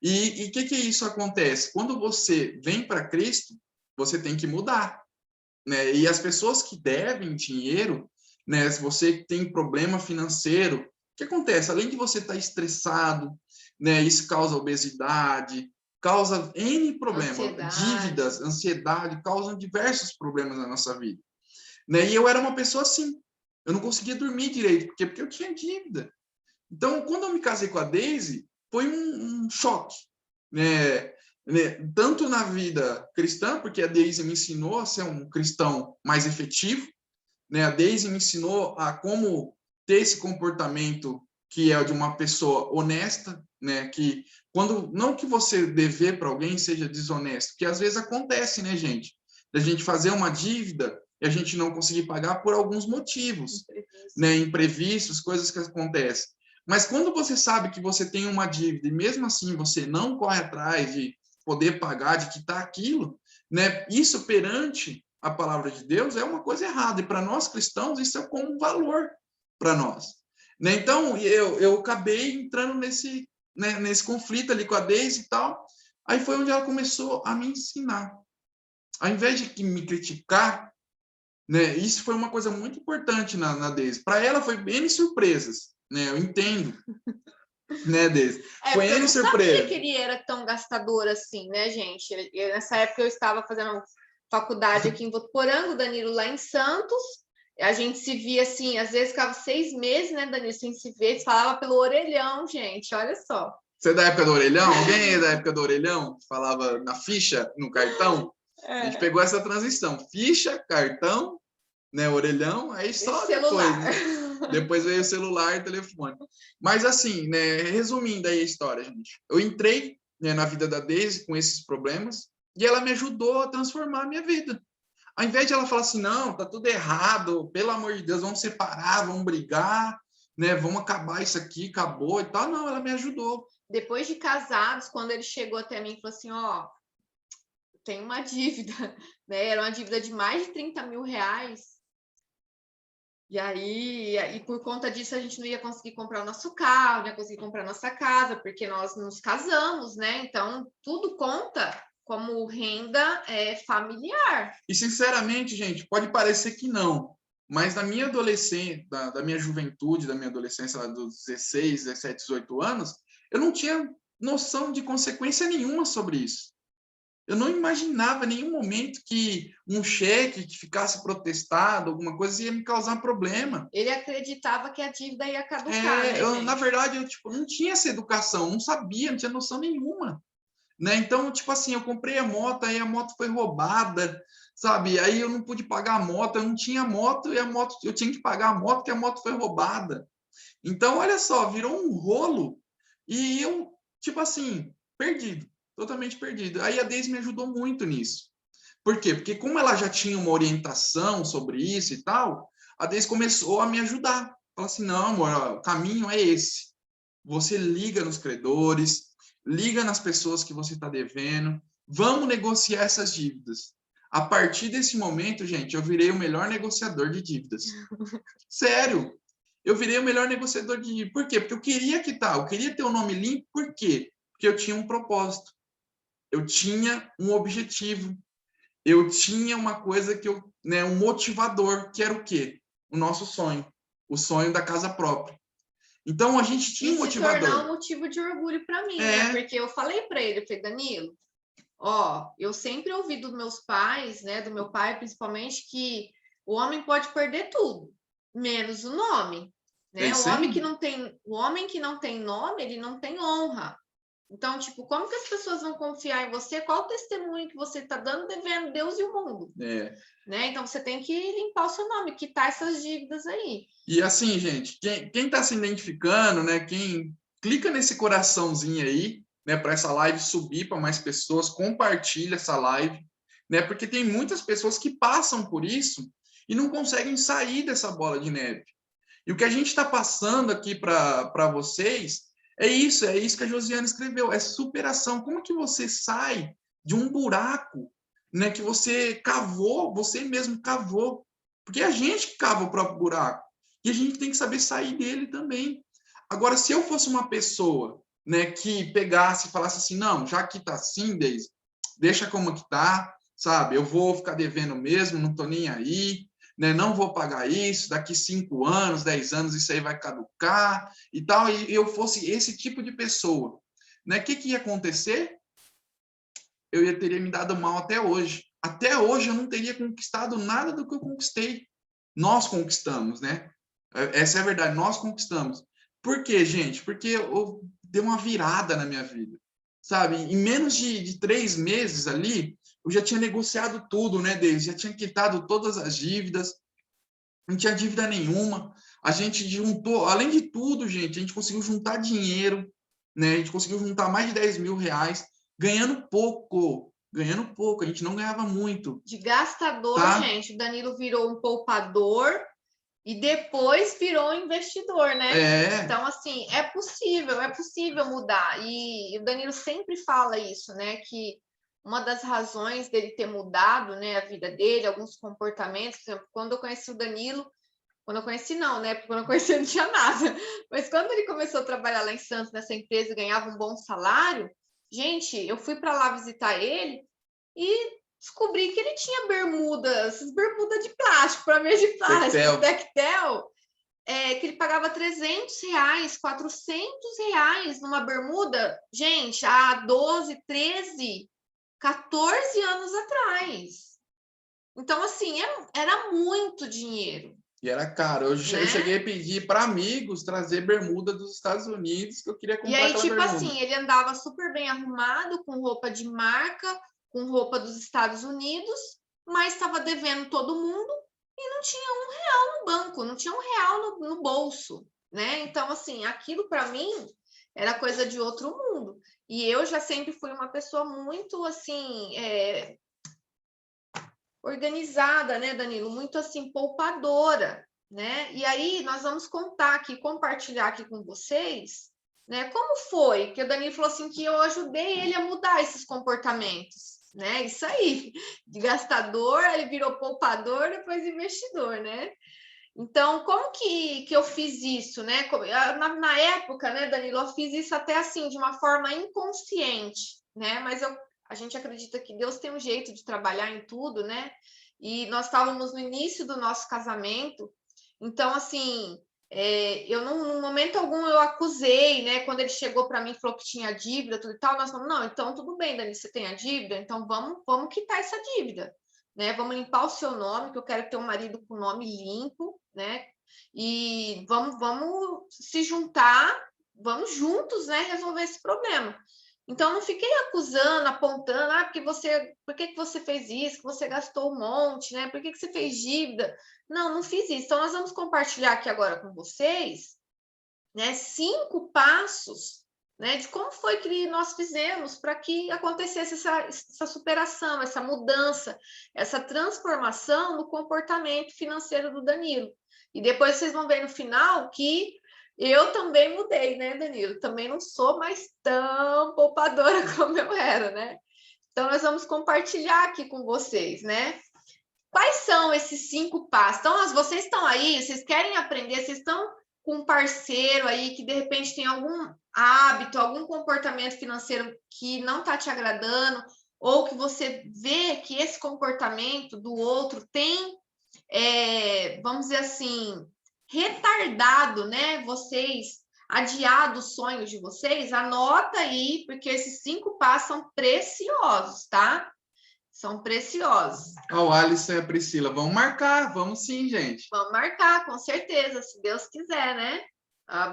E o que isso acontece? Quando você vem para Cristo, você tem que mudar, né? E as pessoas que devem dinheiro, né? Se você tem problema financeiro, o que acontece? Além de você estar estressado, né? Isso causa obesidade, causa N problemas, dívidas, ansiedade, causam diversos problemas na nossa vida, né? E eu era uma pessoa assim, eu não conseguia dormir direito, porque eu tinha dívida. Então, quando eu me casei com a Deise, foi um choque, né? Tanto na vida cristã, porque a Deise me ensinou a ser um cristão mais efetivo, né? A Deise me ensinou a como ter esse comportamento que é de uma pessoa honesta, né? Que quando não que você dever para alguém seja desonesto, que às vezes acontece, né, gente? Da gente fazer uma dívida e a gente não conseguir pagar por alguns motivos, né? Imprevistos, coisas que acontecem. Mas quando você sabe que você tem uma dívida e mesmo assim você não corre atrás de poder pagar, de quitar aquilo, né? Isso perante a palavra de Deus é uma coisa errada. E para nós cristãos isso é como um valor para nós, né? Então eu acabei entrando nesse, né, nesse conflito ali com a Deise e tal. Aí foi onde ela começou a me ensinar. Ao invés de me criticar, né? Isso foi uma coisa muito importante na Deise. Para ela foi bem surpresas, né? Eu entendo, né, Deise? Foi eu não surpresa. sabia que ele era tão gastador assim, né, gente? Nessa época eu estava fazendo faculdade aqui em Votuporanga, o Danilo lá em Santos. A gente se via assim, às vezes ficava 6 meses, né, Danilo, sem se ver, falava pelo orelhão, gente, olha só. Você é da época do orelhão? Alguém é da época do orelhão? Falava na ficha, no cartão? A gente pegou essa transição, ficha, cartão, né, orelhão, aí só depois, né? Depois veio o celular e o telefone. Mas assim, né, resumindo aí a história, gente. Eu entrei, né, na vida da Deise com esses problemas e ela me ajudou a transformar a minha vida. Ao invés de ela falar assim, não, tá tudo errado, pelo amor de Deus, vamos separar, vamos brigar, né, vamos acabar isso aqui, acabou e tal. Não, ela me ajudou. Depois de casados, quando ele chegou até mim e falou assim, ó, tem uma dívida, né? Era uma dívida de mais de 30 mil reais. E aí, por conta disso, a gente não ia conseguir comprar o nosso carro, não ia conseguir comprar a nossa casa, porque nós nos casamos, né? Então, tudo conta como renda familiar. E, sinceramente, gente, pode parecer que não, mas na minha adolescência, da minha juventude, da minha adolescência, lá dos 16, 17, 18 anos, eu não tinha noção de consequência nenhuma sobre isso. Eu não imaginava em nenhum momento que um cheque que ficasse protestado, alguma coisa, ia me causar problema. Ele acreditava que a dívida ia caducar, né, gente? Na verdade, eu não tinha essa educação, não sabia, não tinha noção nenhuma, né? Então, tipo assim, eu comprei a moto, aí a moto foi roubada, sabe? Aí eu não pude pagar a moto, eu não tinha moto e a moto, eu tinha que pagar a moto porque a moto foi roubada. Então, olha só, virou um rolo e eu, tipo assim, perdido, totalmente perdido. Aí a Deise me ajudou muito nisso. Por quê? Porque como ela já tinha uma orientação sobre isso e tal, a Deise começou a me ajudar. Falou assim, não, amor, ó, o caminho é esse. Você liga nos credores, liga nas pessoas que você está devendo, vamos negociar essas dívidas. A partir desse momento, gente, eu virei o melhor negociador de dívidas. Sério, eu virei o melhor negociador de dívidas. Por quê? Porque eu queria quitar, eu queria ter o nome limpo. Por quê? Porque eu tinha um propósito, eu tinha um objetivo, eu tinha uma coisa que eu, né, um motivador, que era o quê? O nosso sonho, o sonho da casa própria. Então a gente tinha um motivador. Se tornar um motivo de orgulho para mim, né? Porque eu falei para ele, eu falei, Danilo, ó, eu sempre ouvi dos meus pais, né, do meu pai principalmente, que o homem pode perder tudo, menos o nome, né? O homem que não tem nome, ele não tem honra. Então, tipo, como que as pessoas vão confiar em você? Qual o testemunho que você está dando devendo Deus e o mundo? Né? Então, você tem que limpar o seu nome, quitar essas dívidas aí. E assim, gente, quem está se identificando, né? Quem clica nesse coraçãozinho aí, né? Para essa live subir para mais pessoas, compartilha essa live, né? Porque tem muitas pessoas que passam por isso e não conseguem sair dessa bola de neve. E o que a gente está passando aqui para vocês é isso que a Josiana escreveu, é superação. Como que você sai de um buraco, né, que você cavou, você mesmo cavou? Porque a gente que cava o próprio buraco. E a gente tem que saber sair dele também. Agora, se eu fosse uma pessoa, né, que pegasse e falasse assim, não, já que está assim, Deise, deixa como que está, sabe? Eu vou ficar devendo mesmo, não estou nem aí, né? Não vou pagar isso, daqui 5 anos, 10 anos, isso aí vai caducar e tal, e eu fosse esse tipo de pessoa, né? O que ia acontecer? Eu teria me dado mal até hoje. Até hoje eu não teria conquistado nada do que eu conquistei. Nós conquistamos, né? Essa é a verdade, nós conquistamos. Por quê, gente? Porque eu dei uma virada na minha vida, sabe? Em menos de 3 meses ali, eu já tinha negociado tudo, né, Deise? Já tinha quitado todas as dívidas, não tinha dívida nenhuma. A gente juntou, além de tudo, gente, a gente conseguiu juntar dinheiro, né? A gente conseguiu juntar mais de 10 mil reais, ganhando pouco, a gente não ganhava muito. De gastador, tá? gente, o Danilo virou um poupador e depois virou um investidor, né? Então, assim, é possível mudar. E o Danilo sempre fala isso, né? Que uma das razões dele ter mudado, né, a vida dele, alguns comportamentos, por exemplo, quando eu conheci o Danilo, quando eu conheci não, né? Porque quando eu conheci ele não tinha nada. Mas quando ele começou a trabalhar lá em Santos, nessa empresa, e ganhava um bom salário, gente, eu fui para lá visitar ele e descobri que ele tinha essas bermudas de plástico, para mim de plástico, tectel, que ele pagava R$300, R$400 numa bermuda, gente, há 12, 13, 14 anos atrás. Então, assim, era muito dinheiro. E era caro. Eu cheguei a pedir para amigos trazer bermuda dos Estados Unidos, que eu queria comprar aquela bermuda. E aí, tipo assim, ele andava super bem arrumado, com roupa de marca, com roupa dos Estados Unidos, mas estava devendo todo mundo e não tinha R$1 no banco, não tinha R$1 no bolso, né? Então, assim, aquilo para mim era coisa de outro mundo. E eu já sempre fui uma pessoa muito, assim, organizada, né, Danilo? Muito, assim, poupadora, né? E aí nós vamos contar aqui, compartilhar aqui com vocês, né? Como foi que o Danilo falou assim que eu ajudei ele a mudar esses comportamentos, né? Isso aí, de gastador, ele virou poupador, depois investidor, né? Então, como que eu fiz isso, né? Na época, né, Danilo, eu fiz isso até assim, de uma forma inconsciente, né? Mas a gente acredita que Deus tem um jeito de trabalhar em tudo, né? E nós estávamos no início do nosso casamento, então, assim, eu no momento algum eu acusei, né? Quando ele chegou para mim e falou que tinha dívida, tudo e tal, nós falamos, não, então tudo bem, Dani, você tem a dívida, então vamos quitar essa dívida, né? Vamos limpar o seu nome, que eu quero ter um marido com nome limpo, né? E vamos se juntar, vamos juntos, né, resolver esse problema. Então, não fiquei acusando, apontando, por que você fez isso, que você gastou um monte, né? Por que você fez dívida? Não fiz isso. Então, nós vamos compartilhar aqui agora com vocês, né, 5 passos, né, de como foi que nós fizemos para que acontecesse essa superação, essa mudança, essa transformação no comportamento financeiro do Danilo. E depois vocês vão ver no final que eu também mudei, né, Danilo? Também não sou mais tão poupadora como eu era, né? Então, nós vamos compartilhar aqui com vocês, né? Quais são esses 5 passos? Então, vocês estão aí, vocês querem aprender, vocês estão com um parceiro aí que, de repente, tem algum hábito, algum comportamento financeiro que não está te agradando, ou que você vê que esse comportamento do outro tem, vamos dizer assim, retardado, né? Vocês, adiado os sonhos de vocês, anota aí, porque esses 5 passos são preciosos, tá? São preciosos. O Alisson e a Priscila, vamos marcar, vamos sim, gente. Vamos marcar, com certeza, se Deus quiser, né?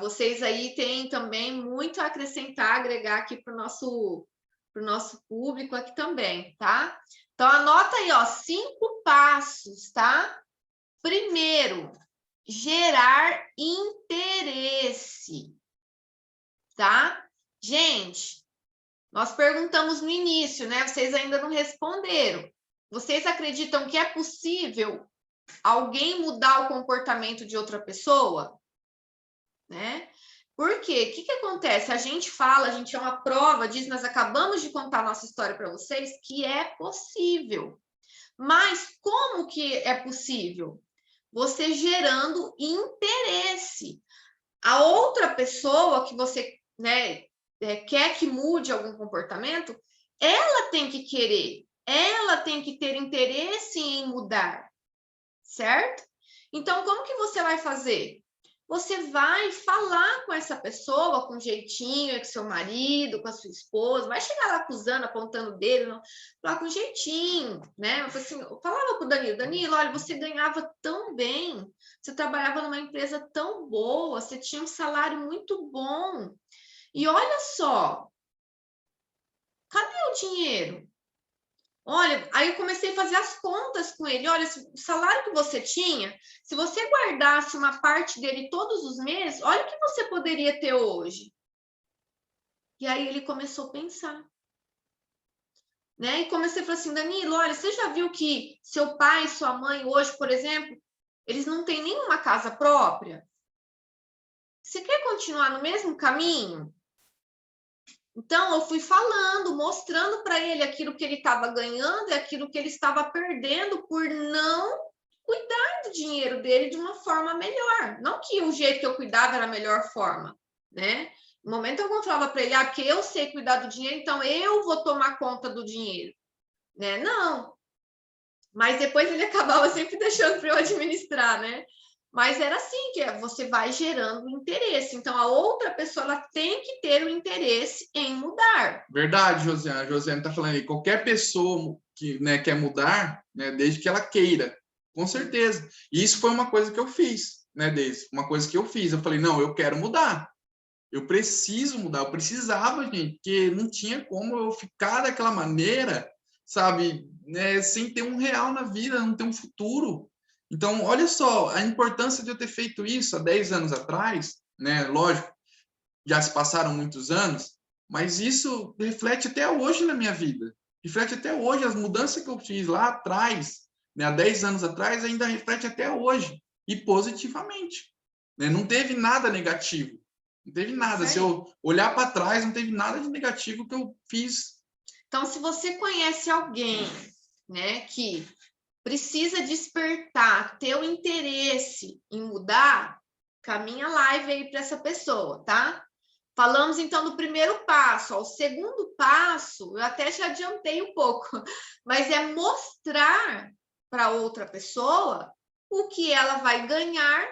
Vocês aí têm também muito a acrescentar, agregar aqui para o nosso público aqui também, tá? Então, anota aí, ó, 5 passos, tá? Primeiro, gerar interesse, tá? Gente, nós perguntamos no início, né? Vocês ainda não responderam. Vocês acreditam que é possível alguém mudar o comportamento de outra pessoa? né? Por quê? O que acontece? A gente fala, a gente é uma prova disso, nós acabamos de contar a nossa história para vocês, que é possível. Mas como que é possível? Você gerando interesse. A outra pessoa que você, né, quer que mude algum comportamento, ela tem que querer, ela tem que ter interesse em mudar, certo? Então, como que você vai fazer? Você vai falar com essa pessoa com jeitinho, com seu marido, com a sua esposa, vai chegar lá acusando, apontando o dedo, não, falar com jeitinho, né? Eu falava para o Danilo, Danilo, olha, você ganhava tão bem, você trabalhava numa empresa tão boa, você tinha um salário muito bom, e olha só, cadê o dinheiro? Olha, aí eu comecei a fazer as contas com ele. Olha, o salário que você tinha, se você guardasse uma parte dele todos os meses, olha o que você poderia ter hoje. E aí ele começou a pensar, né? E comecei a falar assim, Danilo, olha, você já viu que seu pai e sua mãe hoje, por exemplo, eles não têm nenhuma casa própria? Você quer continuar no mesmo caminho? Então, eu fui falando, mostrando para ele aquilo que ele estava ganhando e aquilo que ele estava perdendo por não cuidar do dinheiro dele de uma forma melhor. Não que o jeito que eu cuidava era a melhor forma, né? No momento eu falava para ele, porque eu sei cuidar do dinheiro, então eu vou tomar conta do dinheiro, né? Não. Mas depois ele acabava sempre deixando para eu administrar, né? Mas era assim, que você vai gerando interesse. Então, a outra pessoa ela tem que ter o interesse em mudar. Verdade, Josiane. A Josiane está falando aí, qualquer pessoa que, né, quer mudar, né, desde que ela queira, com certeza. E isso foi uma coisa que eu fiz, né, Deise? Uma coisa que eu fiz. Eu falei, não, eu quero mudar. Eu preciso mudar. Eu precisava, gente, porque não tinha como eu ficar daquela maneira, sabe, né, sem ter um real na vida, não ter um futuro. Então, olha só, a importância de eu ter feito isso há 10 anos atrás, né? Lógico, já se passaram muitos anos, mas isso reflete até hoje na minha vida. Reflete até hoje. As mudanças que eu fiz lá atrás, né, há 10 anos atrás, ainda reflete até hoje, e positivamente. Né? Não teve nada negativo. Não teve nada. Se eu olhar para trás, não teve nada de negativo que eu fiz. Então, se você conhece alguém, né, que precisa despertar teu interesse em mudar, caminha live aí para essa pessoa, tá? Falamos então do primeiro passo. Ó, o segundo passo, eu até já adiantei um pouco, mas é mostrar para outra pessoa o que ela vai ganhar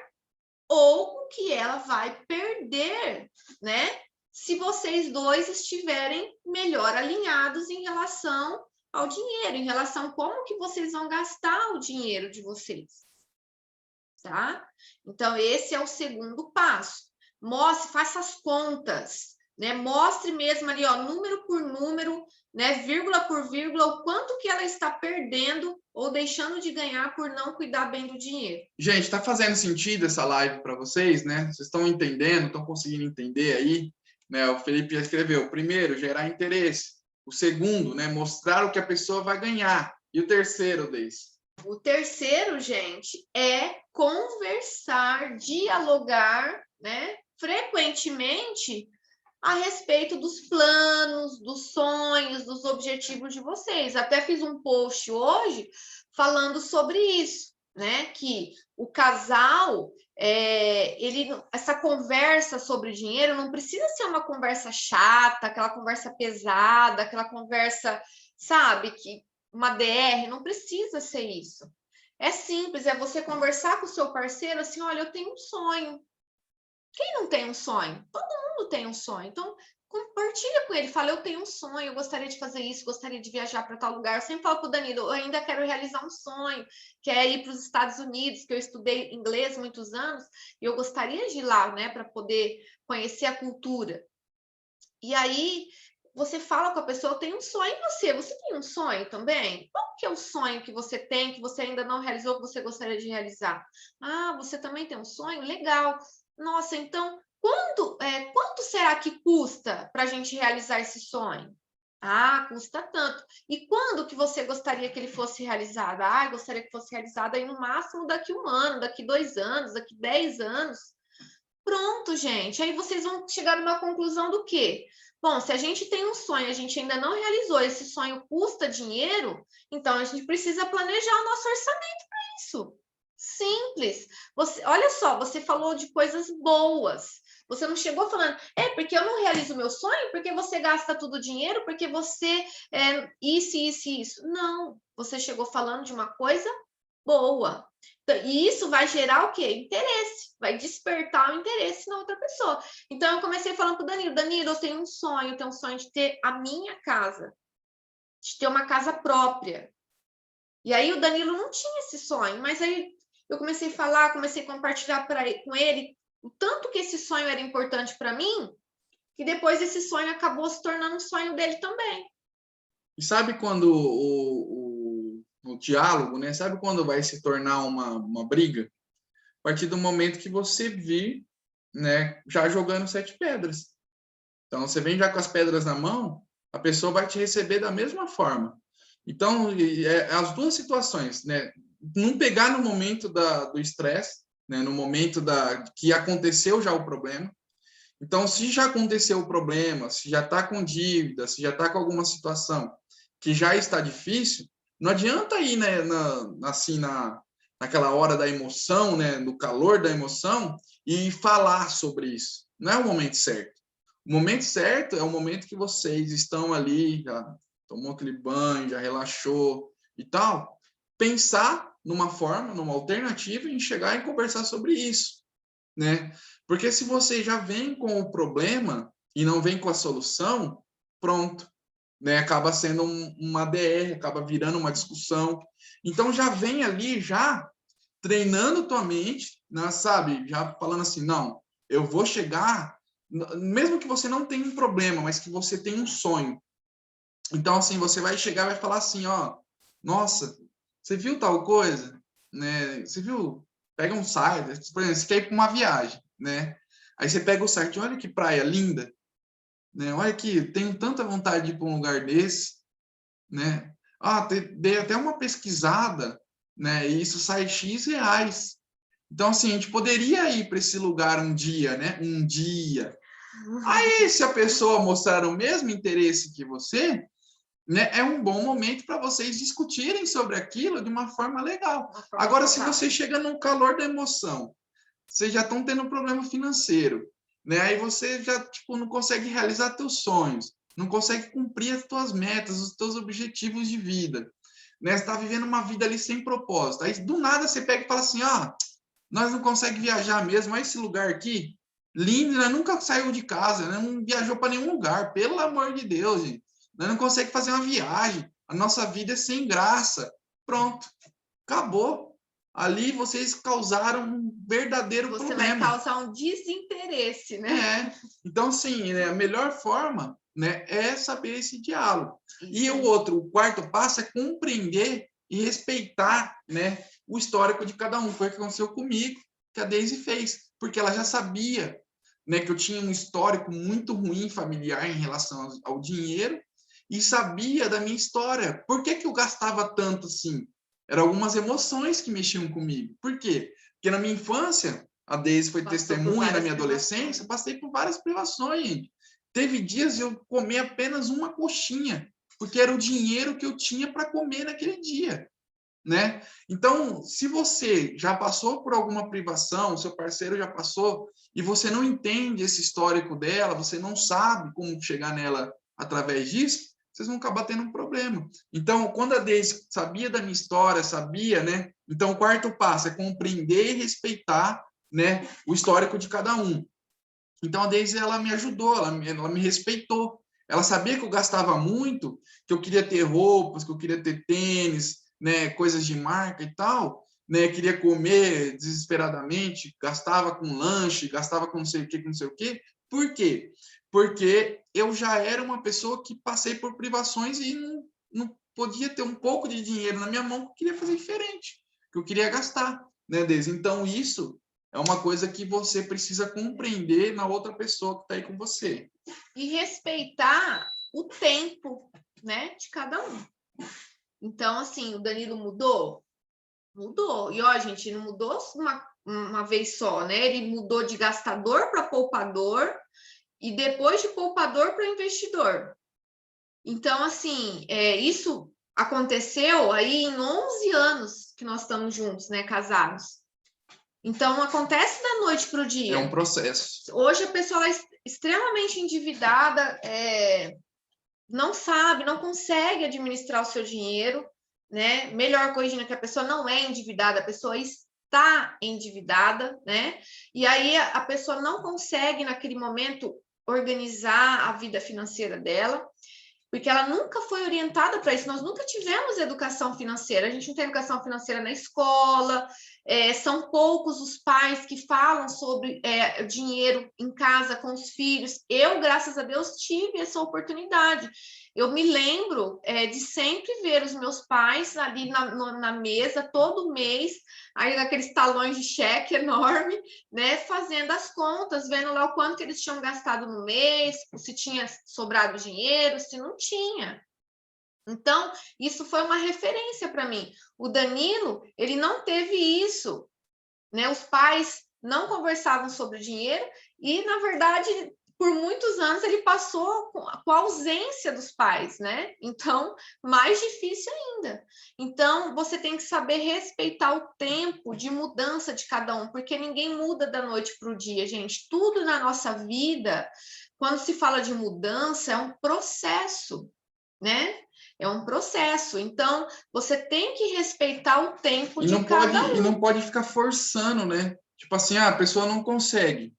ou o que ela vai perder, né? Se vocês dois estiverem melhor alinhados em relação ao dinheiro, em relação a como que vocês vão gastar o dinheiro de vocês, tá? Então, esse é o segundo passo. Mostre, faça as contas, né? Mostre mesmo ali, ó, número por número, né? Vírgula por vírgula, o quanto que ela está perdendo ou deixando de ganhar por não cuidar bem do dinheiro. Gente, está fazendo sentido essa live para vocês, né? Vocês estão entendendo, estão conseguindo entender aí? Né? O Felipe já escreveu. O primeiro, gerar interesse. O segundo, né? Mostrar o que a pessoa vai ganhar. E o terceiro, Deise? O terceiro, gente, é conversar, dialogar, né? Frequentemente a respeito dos planos, dos sonhos, dos objetivos de vocês. Até fiz um post hoje falando sobre isso, né? Que o casal, essa conversa sobre dinheiro não precisa ser uma conversa chata, aquela conversa pesada, aquela conversa, sabe, que uma DR, não precisa ser isso. É simples, é você conversar com o seu parceiro assim, olha, eu tenho um sonho. Quem não tem um sonho? Todo mundo tem um sonho. Então, compartilha com ele. Fala, eu tenho um sonho, eu gostaria de fazer isso, gostaria de viajar para tal lugar. Eu sempre falo para o Danilo, eu ainda quero realizar um sonho, que é ir para os Estados Unidos, que eu estudei inglês muitos anos, e eu gostaria de ir lá, né, para poder conhecer a cultura. E aí, você fala com a pessoa, eu tenho um sonho em você tem um sonho também? Qual que é o sonho que você tem, que você ainda não realizou, que você gostaria de realizar? Ah, você também tem um sonho? Legal. Nossa, então, quanto será que custa para a gente realizar esse sonho? Ah, custa tanto. E quando que você gostaria que ele fosse realizado? Ah, gostaria que fosse realizado aí no máximo daqui 1 ano, daqui 2 anos, daqui 10 anos. Pronto, gente. Aí vocês vão chegar numa conclusão do quê? Bom, se a gente tem um sonho, a gente ainda não realizou, esse sonho custa dinheiro, então a gente precisa planejar o nosso orçamento para isso. Simples. Você, olha só, você falou de coisas boas. Você não chegou falando, porque eu não realizo o meu sonho, porque você gasta todo o dinheiro, porque você isso, isso e isso. Não, você chegou falando de uma coisa boa. E isso vai gerar o quê? Interesse, vai despertar o interesse na outra pessoa. Então, eu comecei falando para o Danilo, Danilo, eu tenho um sonho de ter a minha casa, de ter uma casa própria. E aí o Danilo não tinha esse sonho, mas aí eu comecei a falar, comecei a compartilhar com ele o tanto que esse sonho era importante para mim, que depois esse sonho acabou se tornando um sonho dele também. E sabe quando o diálogo, né? Sabe quando vai se tornar uma briga? A partir do momento que você vir, né, já jogando 7 pedras. Então, você vem já com as pedras na mão, a pessoa vai te receber da mesma forma. Então, as duas situações, né? Não pegar no momento do estresse, né? No momento que aconteceu já o problema. Então, se já aconteceu o problema, se já está com dívida, se já está com alguma situação que já está difícil, não adianta ir, né, naquela hora da emoção, né, no calor da emoção, e falar sobre isso. Não é o momento certo. O momento certo é o momento que vocês estão ali, já tomou aquele banho, já relaxou e tal. Pensar numa forma, numa alternativa, e chegar e conversar sobre isso, né? Porque se você já vem com o problema e não vem com a solução, pronto, né? Acaba sendo uma DR, acaba virando uma discussão. Então já vem ali já treinando tua mente, né, sabe? Já falando assim, não, eu vou chegar, mesmo que você não tenha um problema, mas que você tenha um sonho. Então assim, você vai chegar e vai falar assim, ó, nossa, você viu tal coisa, né? Você viu? Pega um site, por exemplo, você quer ir para uma viagem, né? Aí você pega o site, olha que praia linda, né? Olha aqui, tenho tanta vontade de ir para um lugar desse, né? Ah, dei até uma pesquisada, né? E isso sai X reais. Então, assim, a gente poderia ir para esse lugar um dia, né? Um dia. Aí, se a pessoa mostrar o mesmo interesse que você, né? É um bom momento para vocês discutirem sobre aquilo de uma forma legal. Agora, se você chega no calor da emoção, vocês já estão tendo um problema financeiro, né? Aí você já tipo não consegue realizar teus sonhos, não consegue cumprir as tuas metas, os teus objetivos de vida, né? Você está vivendo uma vida ali sem propósito. Aí do nada você pega e fala assim, ah, nós não conseguimos viajar mesmo, olha esse lugar aqui, lindo, né? Nunca saiu de casa, né? Não viajou para nenhum lugar, pelo amor de Deus, gente. Nós não conseguimos fazer uma viagem, a nossa vida é sem graça. Pronto, acabou. Ali vocês causaram um verdadeiro Você problema. vai causar um desinteresse, né? Então, assim, né, a melhor forma, né, é saber esse diálogo. Isso. E o quarto passo é compreender e respeitar, né, o histórico de cada um. Foi o que aconteceu comigo, que a Daisy fez, porque ela já sabia, né, que eu tinha um histórico muito ruim familiar em relação ao dinheiro e sabia da minha história. Por que eu gastava tanto assim? Eram algumas emoções que mexiam comigo. Por quê? Porque na minha infância, a Deise foi testemunha na minha adolescência, passei por várias privações, gente. Teve dias de eu comer apenas uma coxinha, porque era o dinheiro que eu tinha para comer naquele dia, né? Então, se você já passou por alguma privação, seu parceiro já passou, e você não entende esse histórico dela, você não sabe como chegar nela através disso, vocês vão acabar tendo um problema. Então, quando a Deise sabia da minha história, sabia, né? Então, o quarto passo é compreender e respeitar, né, o histórico de cada um. Então, a Deise, ela me ajudou, ela me respeitou. Ela sabia que eu gastava muito, que eu queria ter roupas, que eu queria ter tênis, né, coisas de marca e tal, né, queria comer desesperadamente, gastava com lanche, gastava com não sei o que, com não sei o que. Por quê? Porque eu já era uma pessoa que passei por privações e não podia ter um pouco de dinheiro na minha mão que eu queria fazer diferente, que eu queria gastar, né, Deise? Então, isso é uma coisa que você precisa compreender na outra pessoa que está aí com você. E respeitar o tempo, né, de cada um. Então, assim, o Danilo mudou? Mudou. E, ó, gente, não mudou uma vez só, né? Ele mudou de gastador para poupador e depois de poupador para investidor. Então, assim, isso aconteceu aí em 11 anos que nós estamos juntos, né, casados. Então, acontece da noite para o dia. É um processo. Hoje a pessoa é extremamente endividada, não sabe, não consegue administrar o seu dinheiro, né? Melhor corrigindo que a pessoa não é endividada, a pessoa está endividada, né? E aí a pessoa não consegue, naquele momento, organizar a vida financeira dela, porque ela nunca foi orientada para isso. Nós nunca tivemos educação financeira. A gente não tem educação financeira na escola. São poucos os pais que falam sobre dinheiro em casa com os filhos. Eu, graças a Deus, tive essa oportunidade. Eu me lembro de sempre ver os meus pais ali na mesa, todo mês, aí aqueles talões de cheque enorme, né, fazendo as contas, vendo lá o quanto que eles tinham gastado no mês, se tinha sobrado dinheiro, se não tinha. Então, isso foi uma referência para mim. O Danilo, ele não teve isso, né? Os pais não conversavam sobre dinheiro e, na verdade, por muitos anos ele passou com a ausência dos pais, né? Então, mais difícil ainda. Então, você tem que saber respeitar o tempo de mudança de cada um, porque ninguém muda da noite para o dia, gente. Tudo na nossa vida, quando se fala de mudança, é um processo, né? É um processo. Então, você tem que respeitar o tempo de cada um. E não pode ficar forçando, né? Tipo assim, a pessoa não consegue,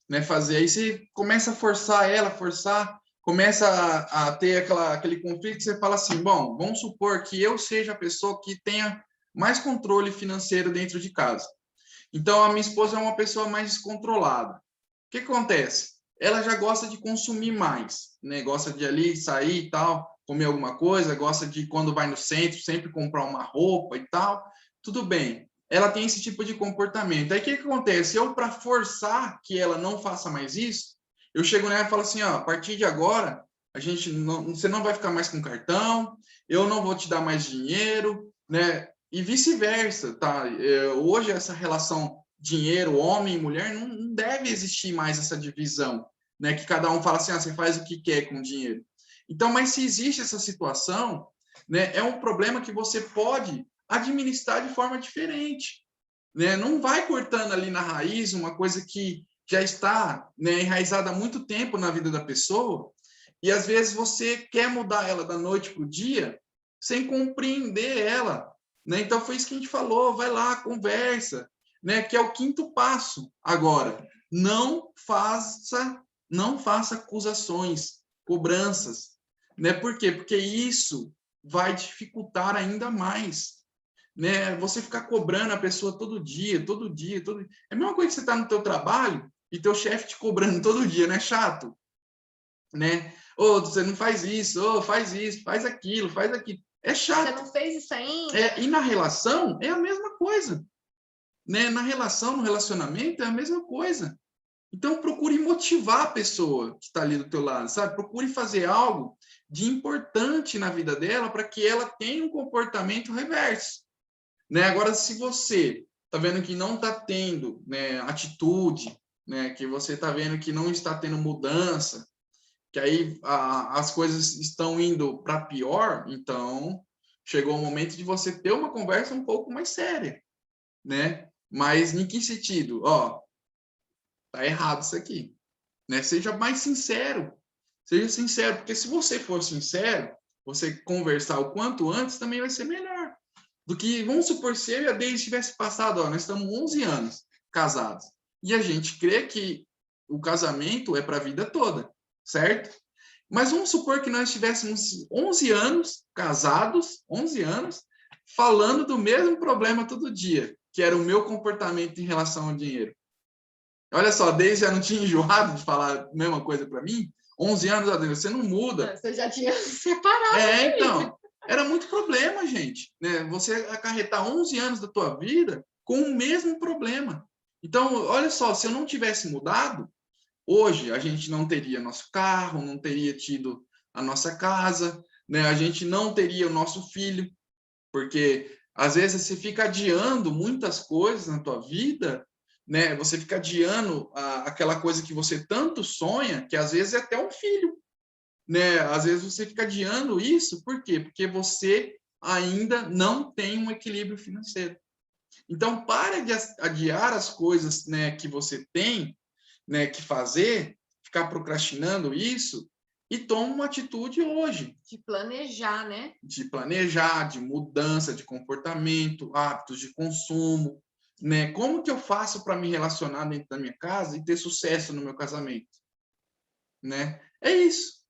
né, fazer. Aí você começa a forçar ela, começa a ter aquele conflito, você fala assim, bom, vamos supor que eu seja a pessoa que tenha mais controle financeiro dentro de casa. Então, a minha esposa é uma pessoa mais descontrolada. O que acontece? Ela já gosta de consumir mais, né? Gosta de ali sair e tal, comer alguma coisa, gosta de, quando vai no centro, sempre comprar uma roupa e tal. Tudo bem. Ela tem esse tipo de comportamento. Aí o que acontece? Eu, para forçar que ela não faça mais isso, eu chego nela e falo assim, ó, a partir de agora, você não vai ficar mais com cartão, eu não vou te dar mais dinheiro, né? E vice-versa, tá? Hoje essa relação dinheiro, homem e mulher, não deve existir mais essa divisão, né? Que cada um fala assim, você faz o que quer com o dinheiro. Então, mas se existe essa situação, né? É um problema que você pode administrar de forma diferente, né? Não vai cortando ali na raiz uma coisa que já está, né, enraizada há muito tempo na vida da pessoa, e às vezes você quer mudar ela da noite para o dia sem compreender ela, né? Então foi isso que a gente falou, vai lá, conversa, né? Que é o 5º passo. Agora, não faça acusações, cobranças, né? Por quê? Porque isso vai dificultar ainda mais, né? Você ficar cobrando a pessoa todo dia. É a mesma coisa que você está no teu trabalho e teu chefe te cobrando todo dia, não é chato? Né? Ô, você não faz isso, faz isso, faz aquilo. É chato. Você não fez isso ainda? E na relação é a mesma coisa, né? Na relação, no relacionamento é a mesma coisa. Então procure motivar a pessoa que está ali do teu lado, sabe? Procure fazer algo de importante na vida dela para que ela tenha um comportamento reverso, né? Agora, se você está vendo que não está tendo, né, atitude, né, que você está vendo que não está tendo mudança, que aí as coisas estão indo para pior, então chegou o momento de você ter uma conversa um pouco mais séria, né? Mas em que sentido? Ó, tá errado isso aqui, né? Seja mais sincero, porque se você for sincero, você conversar o quanto antes também vai ser melhor. Do que, vamos supor, se eu e a Deise tivesse passado, ó, nós estamos 11 anos casados, e a gente crê que o casamento é para a vida toda, certo? Mas vamos supor que nós tivéssemos 11 anos casados, 11 anos, falando do mesmo problema todo dia, que era o meu comportamento em relação ao dinheiro. Olha só, a Deise já não tinha enjoado de falar a mesma coisa para mim? 11 anos, Adriana, você não muda. Você já tinha separado. Então, era muito problema, gente, né? Você acarretar 11 anos da tua vida com o mesmo problema. Então, olha só, se eu não tivesse mudado, hoje a gente não teria nosso carro, não teria tido a nossa casa, né? A gente não teria o nosso filho, porque às vezes você fica adiando muitas coisas na tua vida né? Você fica adiando aquela coisa que você tanto sonha, que às vezes é até um filho, né? Às vezes você fica adiando isso, por quê? Porque você ainda não tem um equilíbrio financeiro. Então, para de adiar as coisas, né, que você tem, né, que fazer, ficar procrastinando isso, e toma uma atitude hoje. De planejar, né? De planejar, de mudança de comportamento, hábitos de consumo, né? Como que eu faço para me relacionar dentro da minha casa e ter sucesso no meu casamento, né? É isso.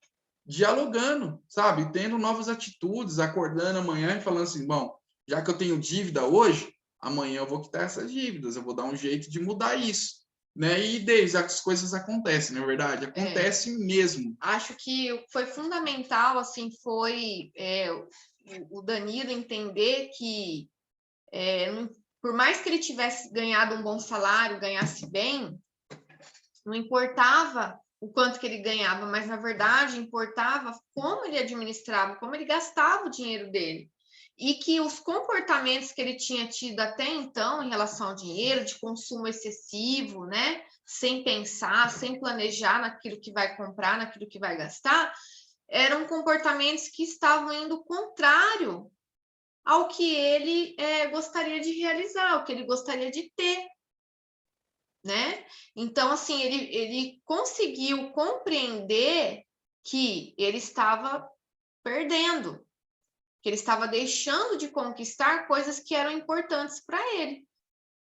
Dialogando, sabe? Tendo novas atitudes, acordando amanhã e falando assim, bom, já que eu tenho dívida hoje, amanhã eu vou quitar essas dívidas, eu vou dar um jeito de mudar isso, né? E desde as coisas acontecem, não é verdade? Acontece mesmo. Acho que foi fundamental, assim, foi o Danilo entender que, por mais que ele tivesse ganhado um bom salário, ganhasse bem, não importava o quanto que ele ganhava, mas, na verdade, importava como ele administrava, como ele gastava o dinheiro dele. E que os comportamentos que ele tinha tido até então em relação ao dinheiro, de consumo excessivo, né? Sem pensar, sem planejar naquilo que vai comprar, naquilo que vai gastar, eram comportamentos que estavam indo contrário ao que ele gostaria de realizar, ao que ele gostaria de ter, né? Então, assim, ele conseguiu compreender que ele estava perdendo, que ele estava deixando de conquistar coisas que eram importantes para ele,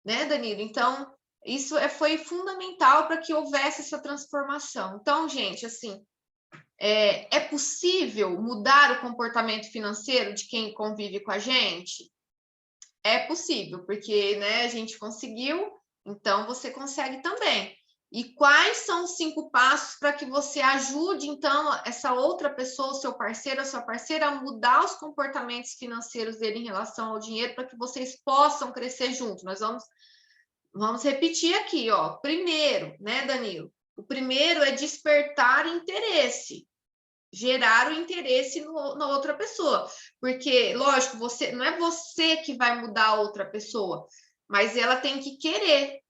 né, Danilo? Então, isso foi fundamental para que houvesse essa transformação. Então, gente, assim, é possível mudar o comportamento financeiro de quem convive com a gente? É possível, porque, né, a gente conseguiu, então você consegue também. E quais são os 5 passos para que você ajude, então, essa outra pessoa, o seu parceiro, a sua parceira, a mudar os comportamentos financeiros dele em relação ao dinheiro, para que vocês possam crescer juntos? Nós vamos repetir aqui, ó. Primeiro, né, Danilo? O primeiro é despertar interesse, gerar o interesse na outra pessoa. Porque, lógico, não é você que vai mudar a outra pessoa, mas ela tem que querer.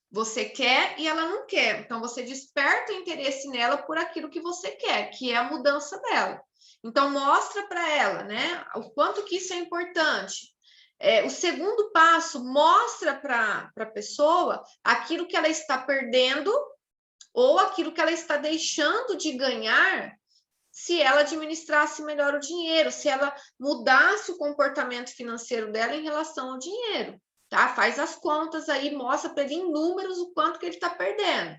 Você quer e ela não quer. Então, você desperta o interesse nela por aquilo que você quer, que é a mudança dela. Então, mostra para ela, né, o quanto que isso é importante. O segundo passo, mostra para a pessoa aquilo que ela está perdendo ou aquilo que ela está deixando de ganhar se ela administrasse melhor o dinheiro, se ela mudasse o comportamento financeiro dela em relação ao dinheiro. Tá? Faz as contas aí, mostra para ele em números o quanto que ele está perdendo.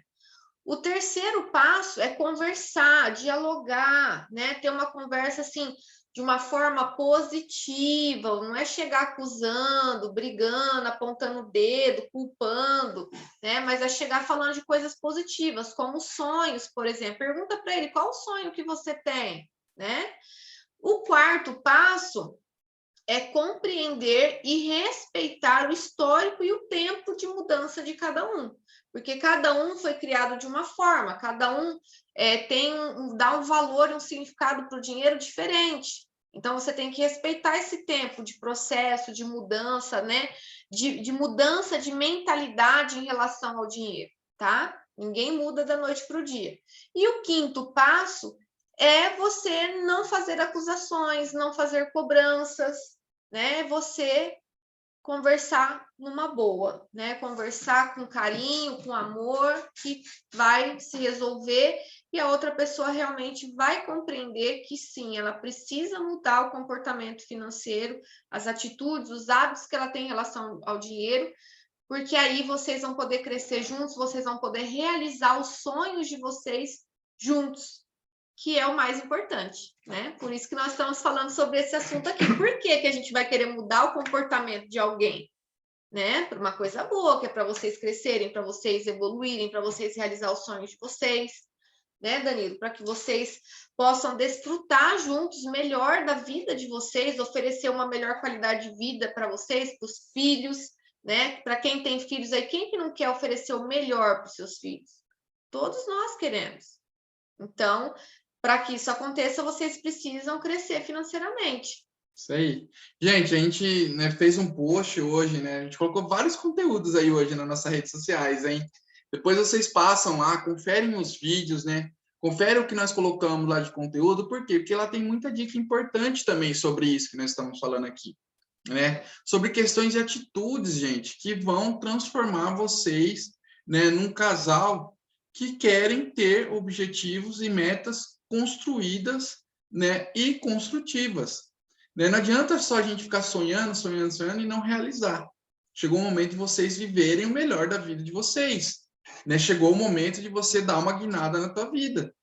O terceiro passo é conversar, dialogar, né? Ter uma conversa assim de uma forma positiva, não é chegar acusando, brigando, apontando o dedo, culpando, né? Mas é chegar falando de coisas positivas, como sonhos, por exemplo. Pergunta para ele qual o sonho que você tem, né? O quarto passo é compreender e respeitar o histórico e o tempo de mudança de cada um, porque cada um foi criado de uma forma, cada um dá um valor e um significado para o dinheiro diferente. Então, você tem que respeitar esse tempo de processo, de mudança, né? De mudança de mentalidade em relação ao dinheiro, tá? Ninguém muda da noite para o dia. E o quinto passo é você não fazer acusações, não fazer cobranças, né? Você conversar numa boa, né? Conversar com carinho, com amor, que vai se resolver e a outra pessoa realmente vai compreender que sim, ela precisa mudar o comportamento financeiro, as atitudes, os hábitos que ela tem em relação ao dinheiro, porque aí vocês vão poder crescer juntos, vocês vão poder realizar os sonhos de vocês juntos, que é o mais importante, né? Por isso que nós estamos falando sobre esse assunto aqui. Por que a gente vai querer mudar o comportamento de alguém? Né? Para uma coisa boa, que é para vocês crescerem, para vocês evoluírem, para vocês realizar os sonhos de vocês, né, Danilo? Para que vocês possam desfrutar juntos melhor da vida de vocês, oferecer uma melhor qualidade de vida para vocês, para os filhos, né? Para quem tem filhos aí, quem que não quer oferecer o melhor para os seus filhos? Todos nós queremos. Então, para que isso aconteça, vocês precisam crescer financeiramente. Isso aí. Gente, a gente, né, fez um post hoje, né? A gente colocou vários conteúdos aí hoje nas nossas redes sociais, hein? Depois vocês passam lá, conferem os vídeos, né? Confere o que nós colocamos lá de conteúdo, por quê? Porque lá tem muita dica importante também sobre isso que nós estamos falando aqui, né? Sobre questões de atitudes, gente, que vão transformar vocês, né, num casal que querem ter objetivos e metas construídas, né, e construtivas. Né? Não adianta só a gente ficar sonhando, sonhando, sonhando e não realizar. Chegou o momento de vocês viverem o melhor da vida de vocês. Né? Chegou o momento de você dar uma guinada na tua vida.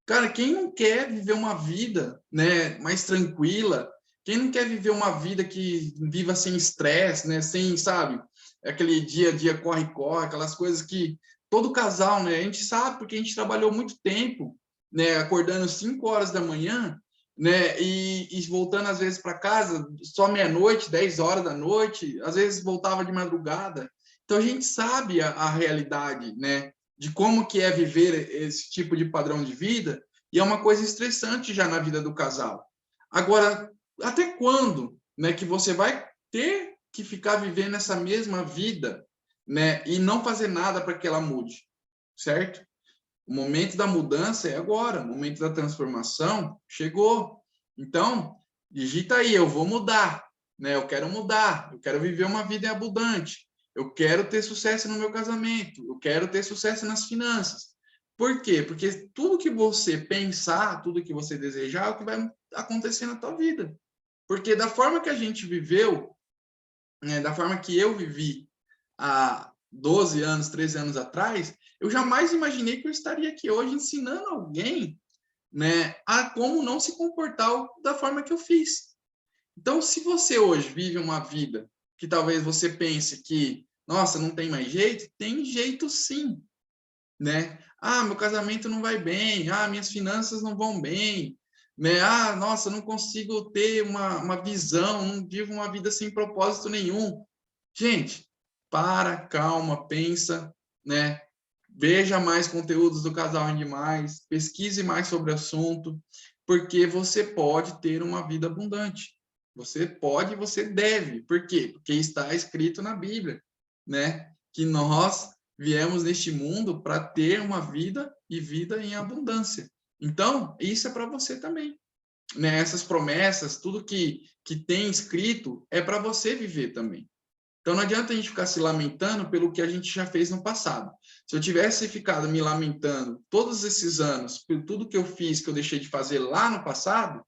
Cara, quem não quer viver uma vida, né, mais tranquila? Quem não quer viver uma vida que viva sem estresse, né, sem, sabe, aquele dia a dia corre-corre, aquelas coisas que todo casal, né, a gente sabe porque a gente trabalhou muito tempo, né, acordando 5 horas da manhã, né, e voltando às vezes para casa só meia-noite, 10 horas da noite, às vezes voltava de madrugada. Então a gente sabe a realidade, né, de como que é viver esse tipo de padrão de vida, e é uma coisa estressante já na vida do casal. Agora, até quando, né, que você vai ter que ficar vivendo essa mesma vida, né, e não fazer nada para que ela mude, certo? O momento da mudança é agora, o momento da transformação chegou. Então, digita aí, eu vou mudar, né? Eu quero viver uma vida abundante, eu quero ter sucesso no meu casamento, eu quero ter sucesso nas finanças. Por quê? Porque tudo que você pensar, tudo que você desejar, é o que vai acontecer na tua vida. Porque da forma que a gente viveu, né, da forma que eu vivi há 12 anos, 13 anos atrás, eu jamais imaginei que eu estaria aqui hoje ensinando alguém, né, a como não se comportar da forma que eu fiz. Então, se você hoje vive uma vida que talvez você pense que, nossa, não tem mais jeito, tem jeito sim, né? Ah, meu casamento não vai bem, ah, minhas finanças não vão bem, né? Ah, nossa, não consigo ter uma visão, não vivo uma vida sem propósito nenhum. Gente, para, calma, pensa, né? Veja mais conteúdos do Casal Rende Mais, pesquise mais sobre o assunto, porque você pode ter uma vida abundante. Você pode, você deve. Por quê? Porque está escrito na Bíblia, né? Que nós viemos neste mundo para ter uma vida e vida em abundância. Então, isso é para você também. Né? Essas promessas, tudo que tem escrito, é para você viver também. Então não adianta a gente ficar se lamentando pelo que a gente já fez no passado. Se eu tivesse ficado me lamentando todos esses anos por tudo que eu fiz, que eu deixei de fazer lá no passado,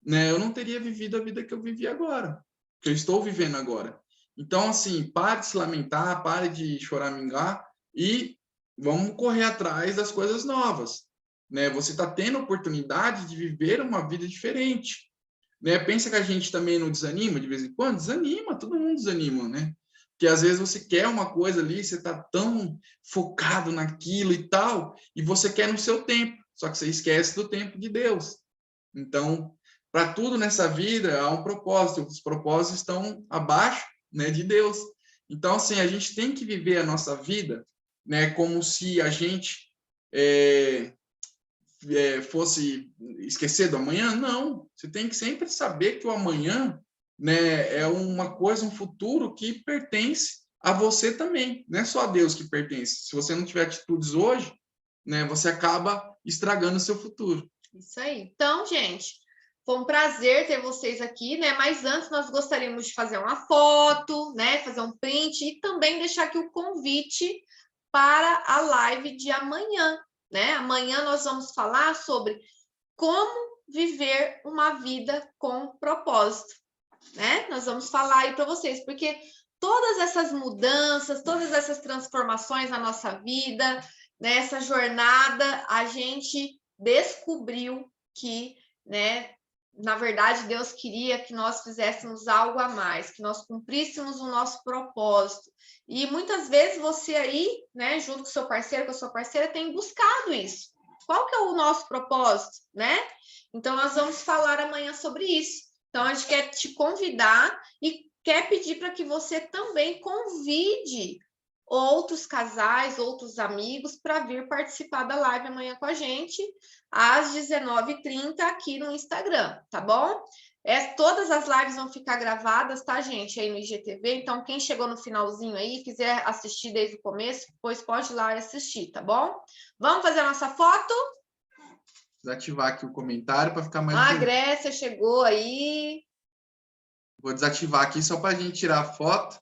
né, eu não teria vivido a vida que eu vivi agora, que eu estou vivendo agora. Então, assim, pare de se lamentar, pare de choramingar e vamos correr atrás das coisas novas. Né? Você está tendo a oportunidade de viver uma vida diferente. Né? Pensa que a gente também não desanima de vez em quando? Desanima, todo mundo desanima, né? Porque às vezes você quer uma coisa ali, você está tão focado naquilo e tal, e você quer no seu tempo, só que você esquece do tempo de Deus. Então, para tudo nessa vida há um propósito, os propósitos estão abaixo, né, de Deus. Então, assim, a gente tem que viver a nossa vida, né, como se a gente fosse esquecer do amanhã? Não. Você tem que sempre saber que o amanhã, né, é uma coisa, um futuro que pertence a você também. Não é só a Deus que pertence. Se você não tiver atitudes hoje, né, você acaba estragando o seu futuro. Isso aí. Então, gente, foi um prazer ter vocês aqui, né? Mas antes nós gostaríamos de fazer uma foto, né? Fazer um print e também deixar aqui o convite para a live de amanhã, né? Amanhã nós vamos falar sobre como viver uma vida com propósito, né? Nós vamos falar aí para vocês, porque todas essas mudanças, todas essas transformações na nossa vida, nessa jornada, a gente descobriu que, né, na verdade, Deus queria que nós fizéssemos algo a mais, que nós cumpríssemos o nosso propósito. E muitas vezes você aí, né, junto com o seu parceiro, com a sua parceira, tem buscado isso. Qual que é o nosso propósito, né? Então, nós vamos falar amanhã sobre isso. Então, a gente quer te convidar e quer pedir para que você também convide outros casais, outros amigos para vir participar da live amanhã com a gente, às 19h30 aqui no Instagram, tá bom? Todas as lives vão ficar gravadas, tá, gente? Aí no IGTV. Então, quem chegou no finalzinho aí, quiser assistir desde o começo, depois pode ir lá e assistir, tá bom? Vamos fazer a nossa foto? Desativar aqui o comentário para ficar mais A bonito. Grécia chegou aí. Vou desativar aqui só para a gente tirar a foto.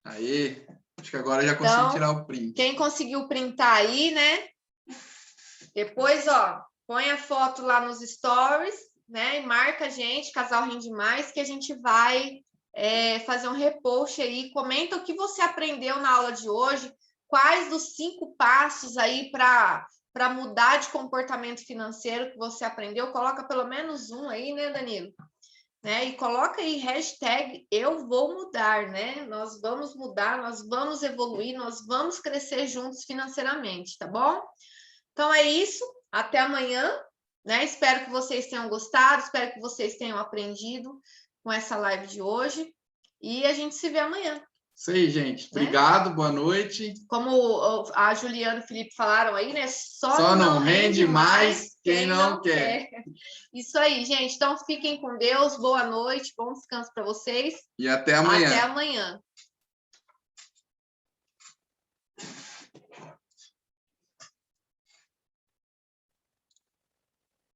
Aí, acho que agora eu já consegui Então, tirar o print. Quem conseguiu printar aí, né? Depois, ó, põe a foto lá nos stories, né? E marca a gente, Casal Rende Mais, que a gente vai fazer um repost aí. Comenta o que você aprendeu na aula de hoje, quais dos 5 passos aí para mudar de comportamento financeiro que você aprendeu. Coloca pelo menos um aí, né, Danilo? Né? E coloca aí hashtag eu vou mudar, né? Nós vamos mudar, nós vamos evoluir, nós vamos crescer juntos financeiramente, tá bom? Então é isso, até amanhã, né? Espero que vocês tenham gostado, espero que vocês tenham aprendido com essa live de hoje e a gente se vê amanhã. Isso aí, gente. Né? Obrigado, boa noite. Como a Juliana e o Felipe falaram aí, né? Só não rende mais quem não quer. Isso aí, gente. Então fiquem com Deus, boa noite, bom descanso para vocês. E até amanhã. Até amanhã.